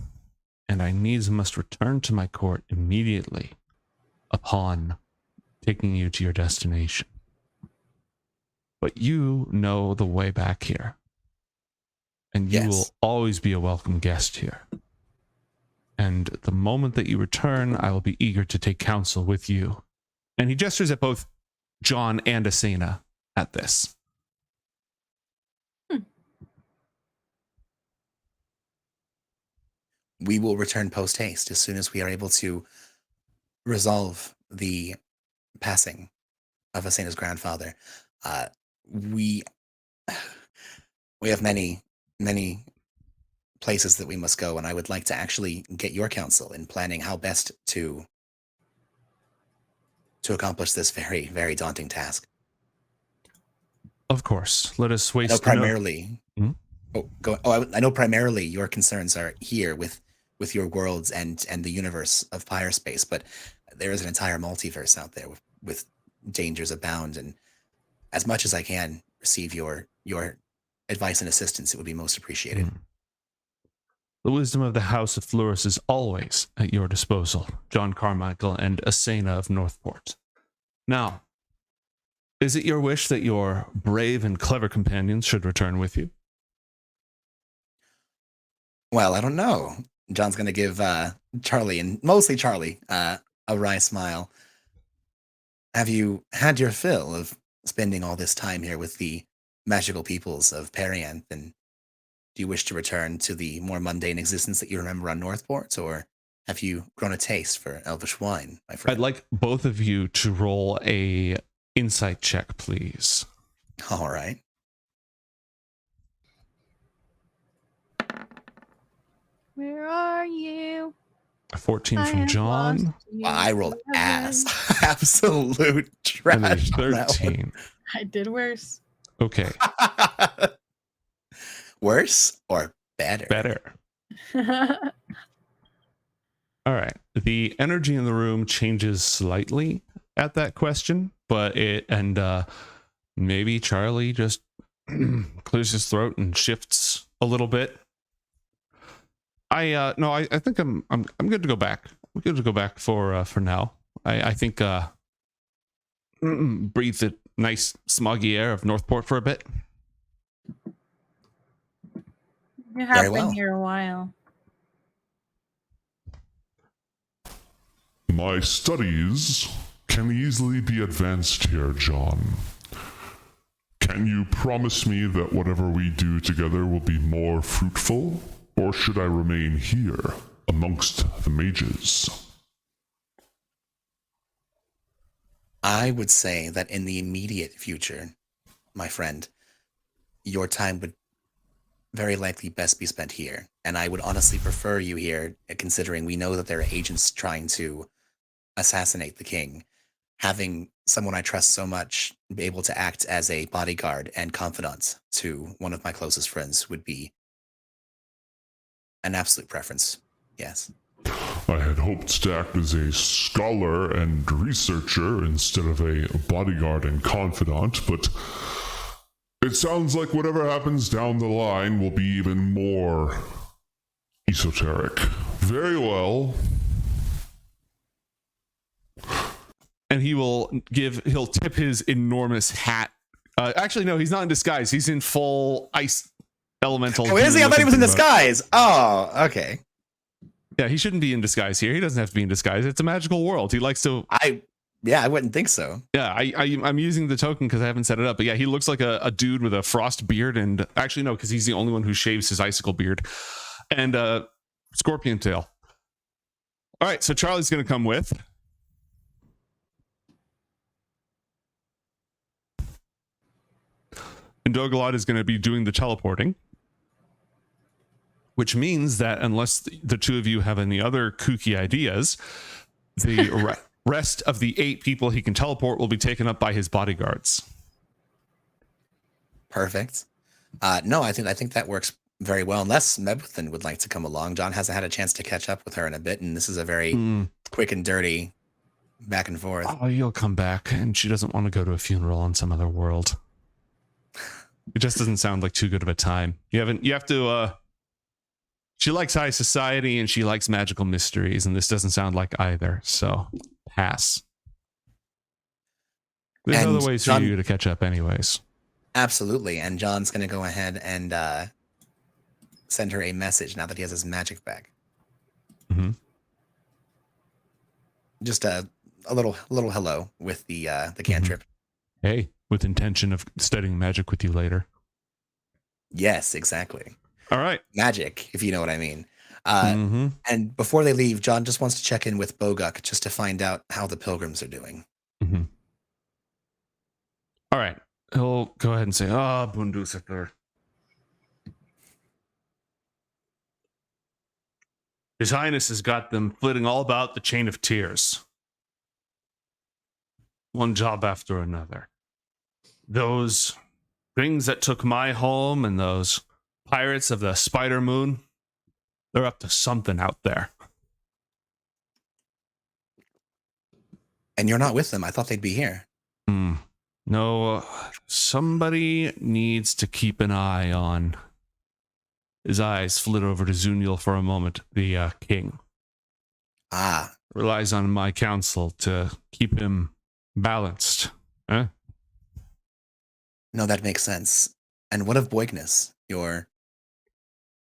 and I needs must return to my court immediately upon taking you to your destination. But you know the way back here, and you will always be a welcome guest here. And the moment that you return, I will be eager to take counsel with you. And he gestures at both John and Asena at this. We will return post-haste as soon as we are able to resolve the passing of Asena's grandfather. We have many places that we must go, and I would like to actually get your counsel in planning how best to accomplish this very, very daunting task. Of course. Let us waste... I know primarily... I know primarily your concerns are here with your worlds and the universe of Pyre Space, but there is an entire multiverse out there with dangers abound, and as much as I can receive your advice and assistance, it would be most appreciated. The wisdom of the House of Fluoris is always at your disposal, John Carmichael and Asena of Northport. Now, is it your wish that your brave and clever companions should return with you? Well, I don't know. John's going to give Charlie, and mostly Charlie, a wry smile. Have you had your fill of spending all this time here with the magical peoples of Perianth, and do you wish to return to the more mundane existence that you remember on Northport, or have you grown a taste for elvish wine, my friend? I'd like both of you to roll a insight check, please. All right. Where are you? A 14 from John. Well, I rolled ass. Absolute trash. And a 13. I did worse. Okay. Worse or better? Better. All right. The energy in the room changes slightly at that question, but maybe Charlie just clears his throat and shifts a little bit. I think I'm good to go back. I'm good to go back for now. I think breathe the nice smoggy air of Northport for a bit. You have been here a while. My studies can easily be advanced here, John. Can you promise me that whatever we do together will be more fruitful? Or should I remain here amongst the mages? I would say that in the immediate future, my friend, your time would very likely best be spent here. And I would honestly prefer you here, considering we know that there are agents trying to assassinate the king. Having someone I trust so much be able to act as a bodyguard and confidant to one of my closest friends would be an absolute preference, yes. I had hoped to act as a scholar and researcher instead of a bodyguard and confidant, but It sounds like whatever happens down the line will be even more esoteric. Very well. And he'll tip his enormous hat. Actually, no, he's not in disguise. He's in full ice elemental. Oh, is he? I thought he was in disguise. Oh, okay. Yeah, he shouldn't be in disguise here. He doesn't have to be in disguise. It's a magical world. He likes to. I wouldn't think so. Yeah, I'm using the token because I haven't set it up. But yeah, he looks like a dude with a frost beard, and actually no, because he's the only one who shaves his icicle beard, and scorpion tail. All right, so Charlie's gonna come with. And Dogalot is going to be doing the teleporting, which means that unless the two of you have any other kooky ideas, the rest of the 8 people he can teleport will be taken up by his bodyguards. Perfect. No, I think that works very well. Unless Mebuthin would like to come along. John hasn't had a chance to catch up with her in a bit, and this is a very quick and dirty back and forth. Oh, you'll come back, and she doesn't want to go to a funeral on some other world. It just doesn't sound like too good of a time. You have to, she likes high society and she likes magical mysteries, and this doesn't sound like either, so pass. There's other ways for you to catch up anyways. Absolutely, and John's going to go ahead and send her a message now that he has his magic back. Mm-hmm. Just a little hello with the cantrip. Hey, with intention of studying magic with you later. Yes, exactly. All right. Magic, if you know what I mean. And before they leave, John just wants to check in with Boguk just to find out how the pilgrims are doing. Mm-hmm. All right. He'll go ahead and say, Bundusathur. His Highness has got them flitting all about the Chain of Tears. One job after another. Those things that took my home and those pirates of the Spider Moon, they're up to something out there. And you're not with them. I thought they'd be here. No, somebody needs to keep an eye on. His eyes flit over to Zuniel for a moment, the king. Relies on my counsel to keep him balanced. Huh? No, that makes sense. And what of Boignus, your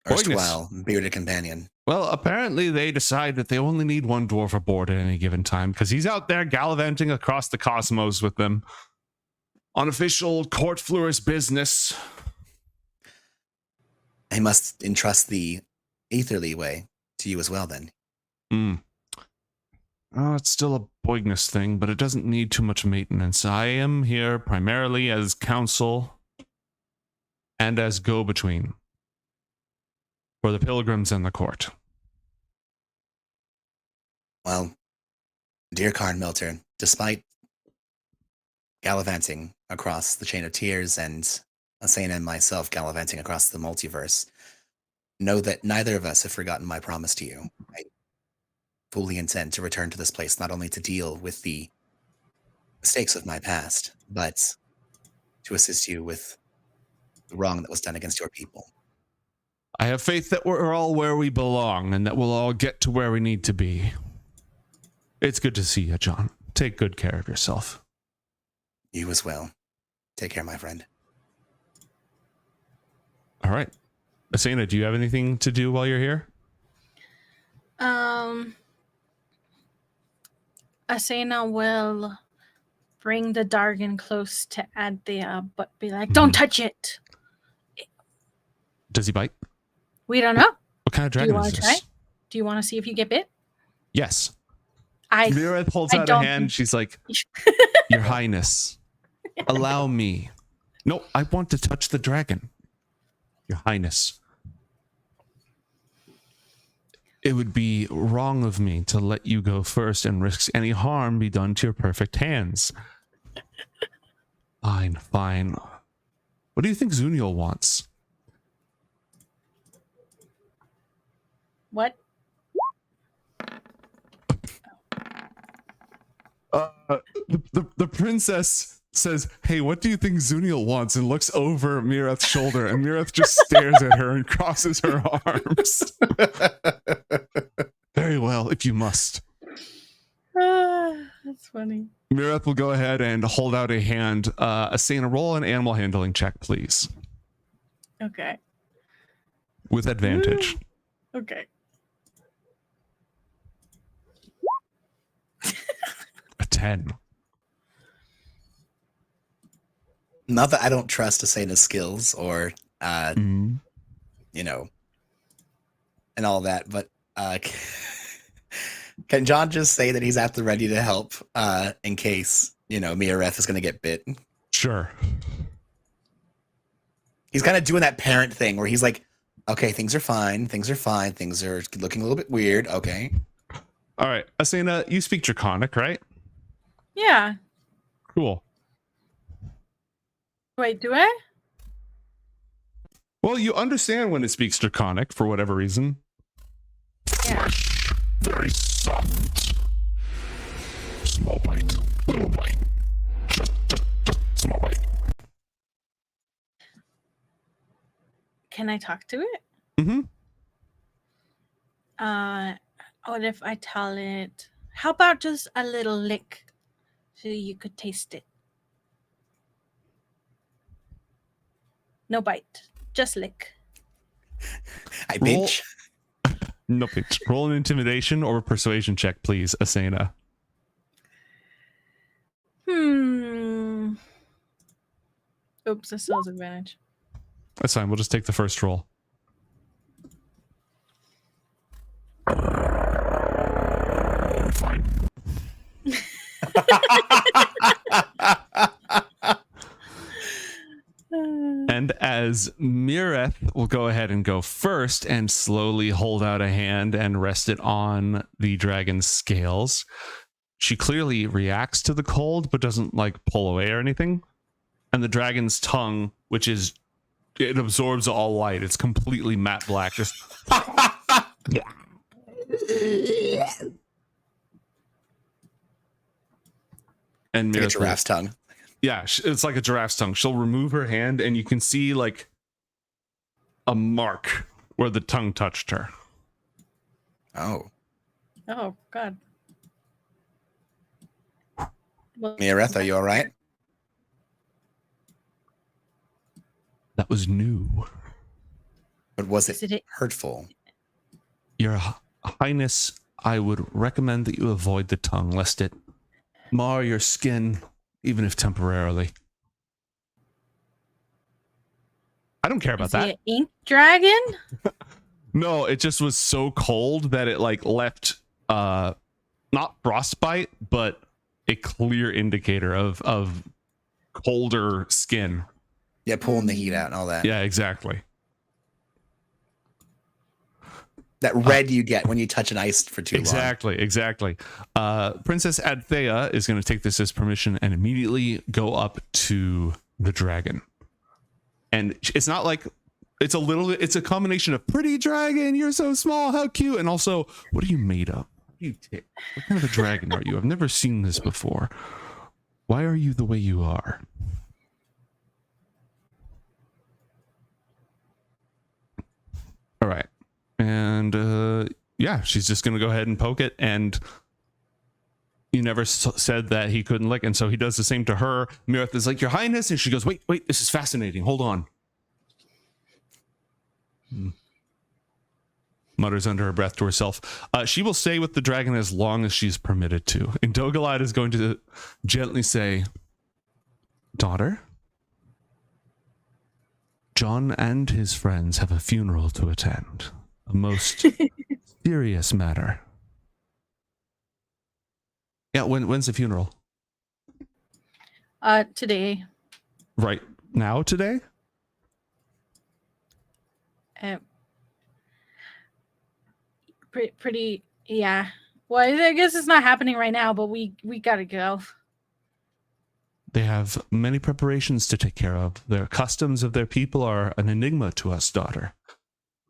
erstwhile bearded companion? Well, apparently they decide that they only need one dwarf aboard at any given time, because he's out there gallivanting across the cosmos with them on official court flourish business. I must entrust the Aetherly way to you as well, then. Oh, it's still a Boignus thing, but it doesn't need too much maintenance. I am here primarily as counsel and as go-between for the pilgrims and the court. Well, dear Card Melter, despite gallivanting across the Chain of Tears and Asena and myself gallivanting across the multiverse, know that neither of us have forgotten my promise to you. I fully intend to return to this place not only to deal with the mistakes of my past, but to assist you with the wrong that was done against your people. I have faith that we're all where we belong and that we'll all get to where we need to be. It's good to see you, John. Take good care of yourself. You as well. Take care, my friend. All right. Asena, do you have anything to do while you're here? Asena will bring the Dargon close to Adthea, but be like, don't touch it. Does he bite? We don't know. What kind of dragon is this? Try? Do you want to see if you get bit? Yes. Vera holds out a hand. She's like, Your Highness, allow me. No, I want to touch the dragon. Your Highness. It would be wrong of me to let you go first and risk any harm be done to your perfect hands. Fine, fine. What do you think Zuniel wants? What? The princess says, "Hey, what do you think Zuniel wants?" and looks over Mireth's shoulder, and Mireth just stares at her and crosses her arms. Very well, if you must. That's funny. Mireth will go ahead and hold out a hand. Asena, roll an animal handling check, please. Okay. With advantage. Okay. A 10. Not that I don't trust Asena's skills or, you know, and all that, but can John just say that he's at the ready to help in case, you know, Mireth is going to get bit? Sure. He's kind of doing that parent thing where he's like, okay, things are fine. Things are fine. Things are looking a little bit weird. Okay. All right. Asena, you speak Draconic, right? Yeah. Cool. Wait, do I? Well, you understand when it speaks Draconic for whatever reason. Yeah. Very soft. Small bite. Little bite. Just small bite. Can I talk to it? Mm-hmm. What if I tell it, how about just a little lick so you could taste it? No bite, just lick. I bitch. No pitch. Roll an intimidation or a persuasion check, please, Asena. Oops, that still has advantage. That's fine. We'll just take the first roll. Fine. And as Mireth will go ahead and go first and slowly hold out a hand and rest it on the dragon's scales, she clearly reacts to the cold but doesn't like pull away or anything. And the dragon's tongue, which is, it absorbs all light. It's completely matte black. Just and Like a Mireth giraffe's tongue. yeah, it's like a giraffe's tongue. She'll remove her hand and you can see like a mark where the tongue touched her. Oh. Oh, God. Well, Mireth, are you all right? That was new. But was Is it it- hurtful? Your Highness, I would recommend that you avoid the tongue lest it mar your skin, even if temporarily. I don't care about is that. it an ink dragon? No, it just was so cold that it like left not frostbite, but a clear indicator of colder skin. Yeah, pulling the heat out and all that. Yeah, exactly. That red you get when you touch an ice for too long. Exactly. Princess Adthea is going to take this as permission and immediately go up to the dragon. And it's not like it's a combination of pretty dragon, you're so small, how cute, and also what are you made of? What kind of a dragon are you? I've never seen this before. Why are you the way you are? All right. And yeah, she's just going to go ahead and poke it. And you never said that he couldn't lick. And so he does the same to her. Mireth is like, Your Highness. And she goes, wait, this is fascinating. Hold on. Mutters under her breath to herself. She will stay with the dragon as long as she's permitted to. And Dogalad is going to gently say, Daughter, John and his friends have a funeral to attend. A most serious matter. Yeah, when's the funeral? Today. Right now, today? Pretty, yeah. Well, I guess it's not happening right now, but we gotta go. They have many preparations to take care of. Their customs of their people are an enigma to us, daughter.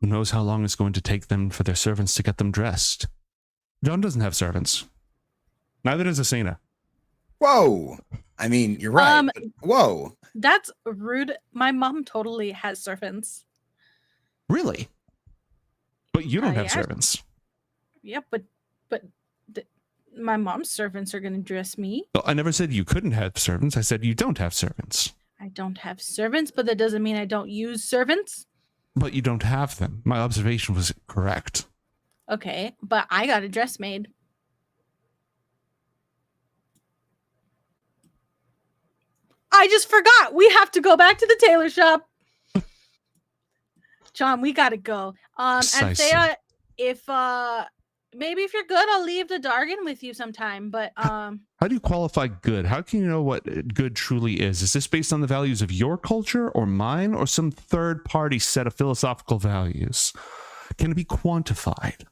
Who knows how long it's going to take them for their servants to get them dressed? John doesn't have servants. Neither does Asena. Whoa. I mean, you're right. But whoa. That's rude. My mom totally has servants. Really? But you don't have yeah. servants. Yeah, but my mom's servants are going to dress me. Well, I never said you couldn't have servants. I said you don't have servants. I don't have servants, but that doesn't mean I don't use servants. But you don't have them. My observation was correct. Okay, but I got a dress made. I just forgot. We have to go back to the tailor shop. John, we gotta go. And Thea, if maybe if you're good, I'll leave the Dargan with you sometime. But how do you qualify good? How can you know what good truly is? Is this based on the values of your culture or mine or some third party set of philosophical values? Can it be quantified?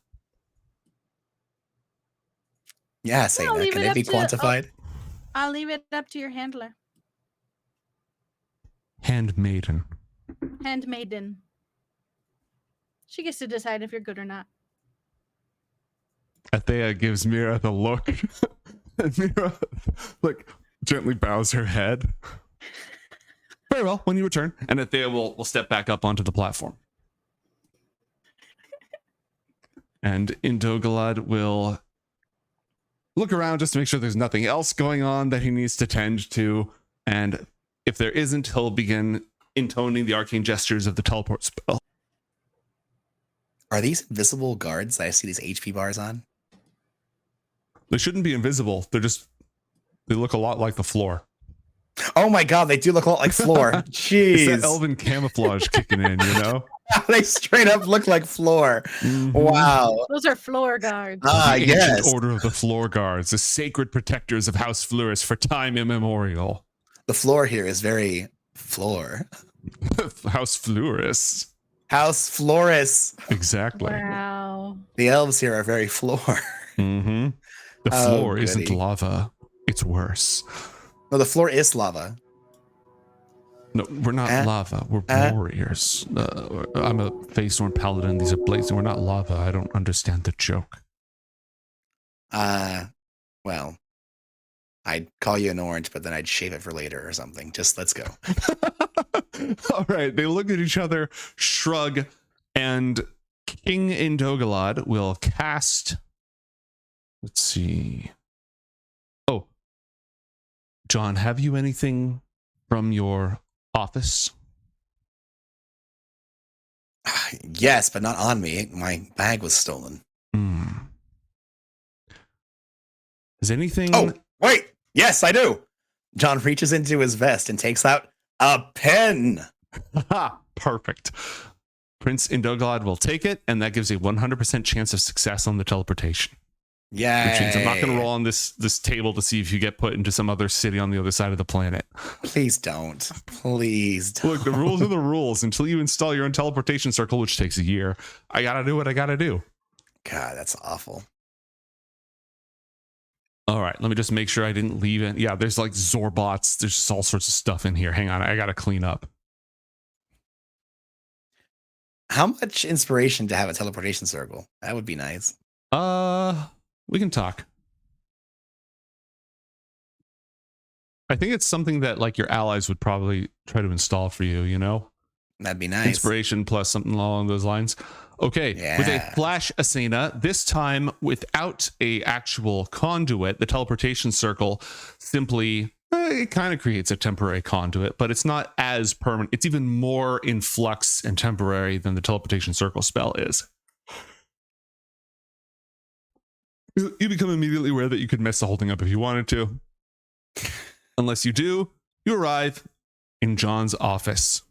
Yeah, Asena. Can it be quantified? I'll leave it up to your handler. Handmaiden. Handmaiden. She gets to decide if you're good or not. Athea gives Mira the look. And Mira, like, gently bows her head. Very well, when you return. And Athea will step back up onto the platform. And Indogalad will look around just to make sure there's nothing else going on that he needs to tend to. And if there isn't, he'll begin intoning the arcane gestures of the teleport spell. Are these invisible guards I see these HP bars on? They shouldn't be invisible. They look a lot like the floor. Oh my god, they do look a lot like floor. Jeez. It's that elven camouflage kicking in, you know? They straight up look like floor. Mm-hmm. Wow. Those are floor guards. The ancient order of the floor guards, the sacred protectors of House Fluris for time immemorial. The floor here is very floor. House Fluris. House Floris. Exactly. Wow. The elves here are very floor. Mm-hmm. The floor isn't lava. It's worse. No, the floor is lava. No, we're not lava. We're warriors. I'm a face-worn paladin. These are blazing. We're not lava. I don't understand the joke. Well, I'd call you an orange, but then I'd shave it for later or something. Just let's go. All right. They look at each other, shrug, and King Indogalad will cast. Let's see. Oh, John, have you anything from your office? Yes, but not on me. My bag was stolen. Is anything... Oh, wait. Yes, I do. John reaches into his vest and takes out a pen. Perfect. Prince Indogalad will take it, and that gives a 100% chance of success on the teleportation. Yeah. Which means I'm not going to roll on this table to see if you get put into some other city on the other side of the planet. Please don't. Please don't. Look, the rules are the rules. Until you install your own teleportation circle, which takes a year, I got to do what I got to do. God, that's awful. All right, let me just make sure I didn't leave it. Yeah, there's like Zorbots. There's just all sorts of stuff in here. Hang on, I got to clean up. How much inspiration to have a teleportation circle? That would be nice. We can talk. I think it's something that like your allies would probably try to install for you, you know? That'd be nice. Inspiration plus something along those lines. Okay, with a flash Asena, this time without a actual conduit, the teleportation circle simply, it kind of creates a temporary conduit, but it's not as permanent. It's even more in flux and temporary than the teleportation circle spell is. You become immediately aware that you could mess the whole thing up if you wanted to. Unless you do, you arrive in John's office.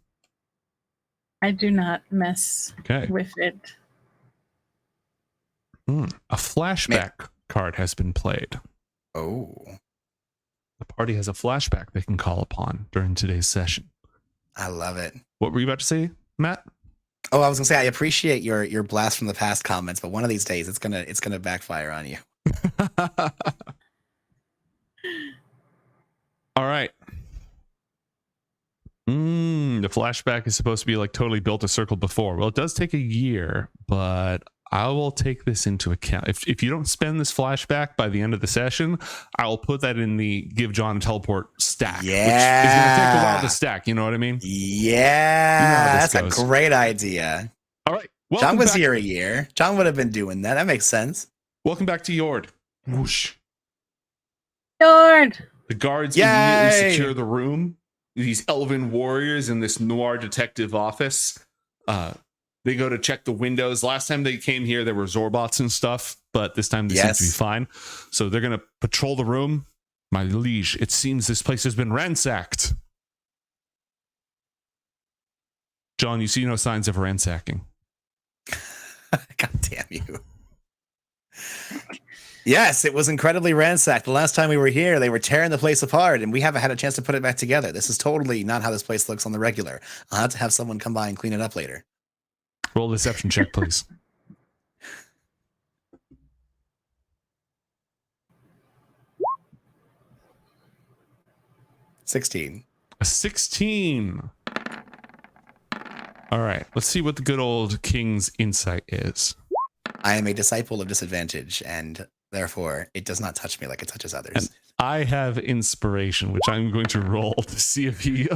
I do not mess with it. A flashback card has been played. Oh. The party has a flashback they can call upon during today's session. I love it. What were you about to say, Matt? Oh, I was gonna say I appreciate your blast from the past comments, but one of these days it's gonna backfire on you. All right. The flashback is supposed to be like totally built a circle before. Well, it does take a year, but I will take this into account. If you don't spend this flashback by the end of the session, I will put that in the give John a teleport stack. Yeah. Which is going to take a while to stack. You know what I mean? Yeah. You know how this That's goes. a great idea. All right. John was here a year. John would have been doing that. That makes sense. Welcome back to Yord. Whoosh. Yord. The guards Yay! immediately secure the room. These elven warriors in this noir detective office. They go to check the windows. Last time they came here, there were Zorbots and stuff, but this time they seem to be fine. So they're going to patrol the room. My liege, it seems this place has been ransacked. John, you see no signs of ransacking. God damn you. Yes, it was incredibly ransacked. The last time we were here, they were tearing the place apart, and we haven't had a chance to put it back together. This is totally not how this place looks on the regular. I'll have to have someone come by and clean it up later. Roll a deception check, please. $16. A 16. All right, let's see what the good old king's insight is. I am a disciple of disadvantage, and therefore it does not touch me like it touches others. And I have inspiration, which I'm going to roll to see if he...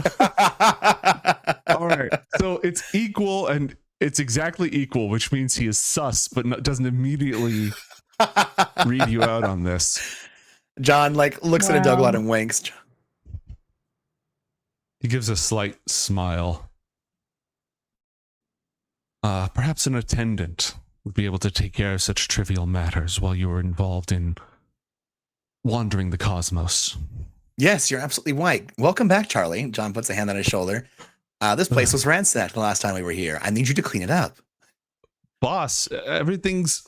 All right, so it's equal, and it's exactly equal, which means he is sus, but doesn't immediately read you out on this. John looks at a Doglot and winks. He gives a slight smile. Perhaps an attendant would be able to take care of such trivial matters while you were involved in wandering the cosmos. Yes, you're absolutely right. Welcome back, Charlie. John puts a hand on his shoulder. This place was ransacked the last time we were here. I need you to clean it up. Boss, everything's...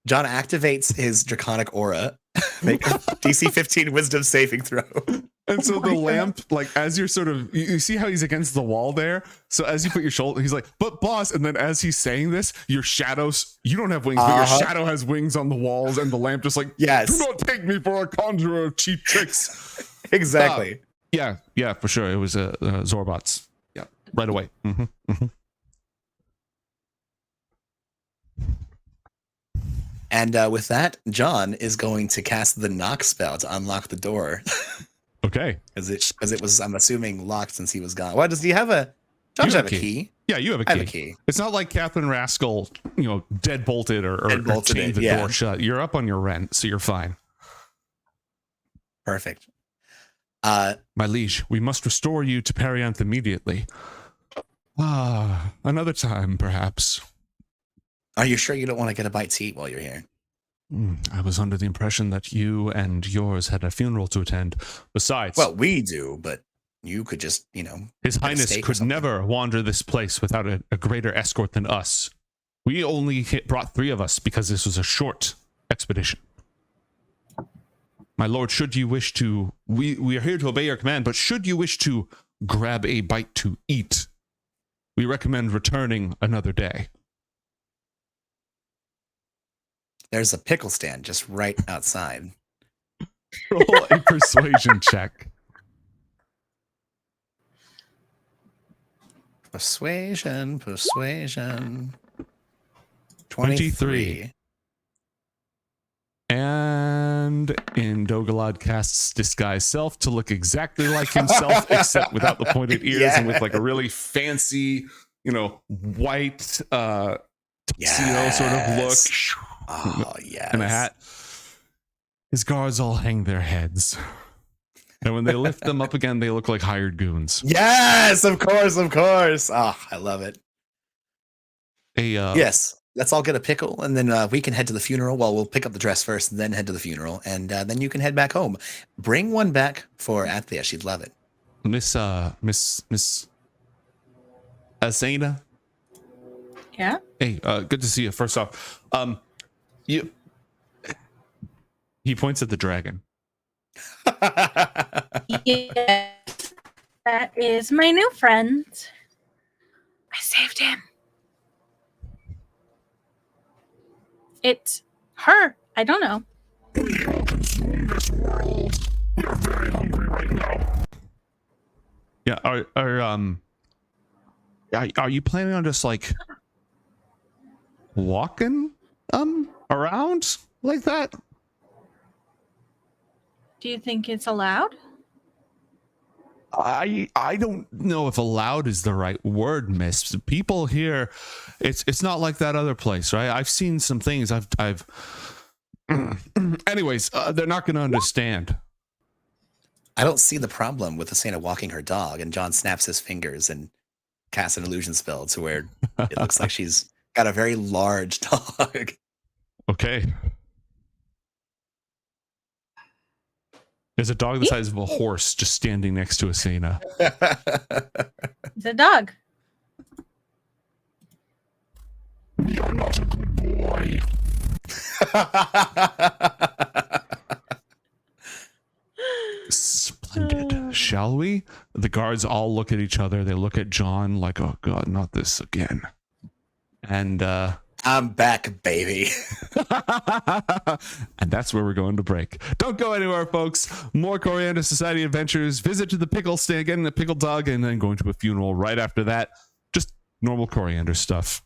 John activates his draconic aura. Make a DC 15 wisdom saving throw. And so the lamp, as you're sort of, you see how he's against the wall there? So as you put your shoulder, he's like, but boss, and then as he's saying this, your shadows, you don't have wings, but your shadow has wings on the walls, and the lamp just yes. Do not take me for a conjurer of cheap tricks. Exactly. Yeah, for sure. It was Zorbots. Yeah, right away. And with that, John is going to cast the knock spell to unlock the door. Okay. Because it was, I'm assuming, locked since he was gone. What does he have a? John, have a key? Yeah, you have a key. I have a key. It's not like Catherine Rascal, dead-bolted or chained the door shut. You're up on your rent, so you're fine. Perfect. My liege, we must restore you to Perianth immediately. Another time, perhaps. Are you sure you don't want to get a bite to eat while you're here? I was under the impression that you and yours had a funeral to attend. Besides... Well, we do, but you could just, His Highness could never wander this place without a greater escort than us. We only brought 3 of us because this was a short expedition. My lord, should you wish to... We are here to obey your command, but should you wish to grab a bite to eat, we recommend returning another day. There's a pickle stand just right outside. Roll a persuasion check. Persuasion. 23. And in Dogalad casts disguise self to look exactly like himself, except without the pointed ears and with a really fancy, white tuxedo sort of look. Oh, yes. And a hat. His guards all hang their heads. And when they lift them up again, they look like hired goons. Yes, of course. Oh, I love it. Yes, let's all get a pickle, and then we can head to the funeral. Well, we'll pick up the dress first, and then head to the funeral, and then you can head back home. Bring one back for Athea. She'd love it. Miss Asena? Yeah? Hey, good to see you. First off, he points at the dragon. Yes, that is my new friend. I saved him. It's her. I don't know. We have consumed this world. We are very hungry right now. Yeah, are you planning on just walking around like that? Do you think it's allowed? I don't know if allowed is the right word, miss. People here, it's not like that other place, right? I've seen some things. I've anyways, they're not going to understand. I don't see the problem with Asena walking her dog, and John snaps his fingers and casts an illusion spell to where it looks like she's got a very large dog. Okay. There's a dog the size of a horse just standing next to Asena. It's a dog. You're not a good boy. Splendid. Shall we? The guards all look at each other. They look at John like, oh God, not this again. And I'm back, baby. and that's where we're going to break. Don't go anywhere, folks. More Coriander Society adventures. Visit to the pickle stand, getting a pickle dog, and then going to a funeral right after that. Just normal Coriander stuff.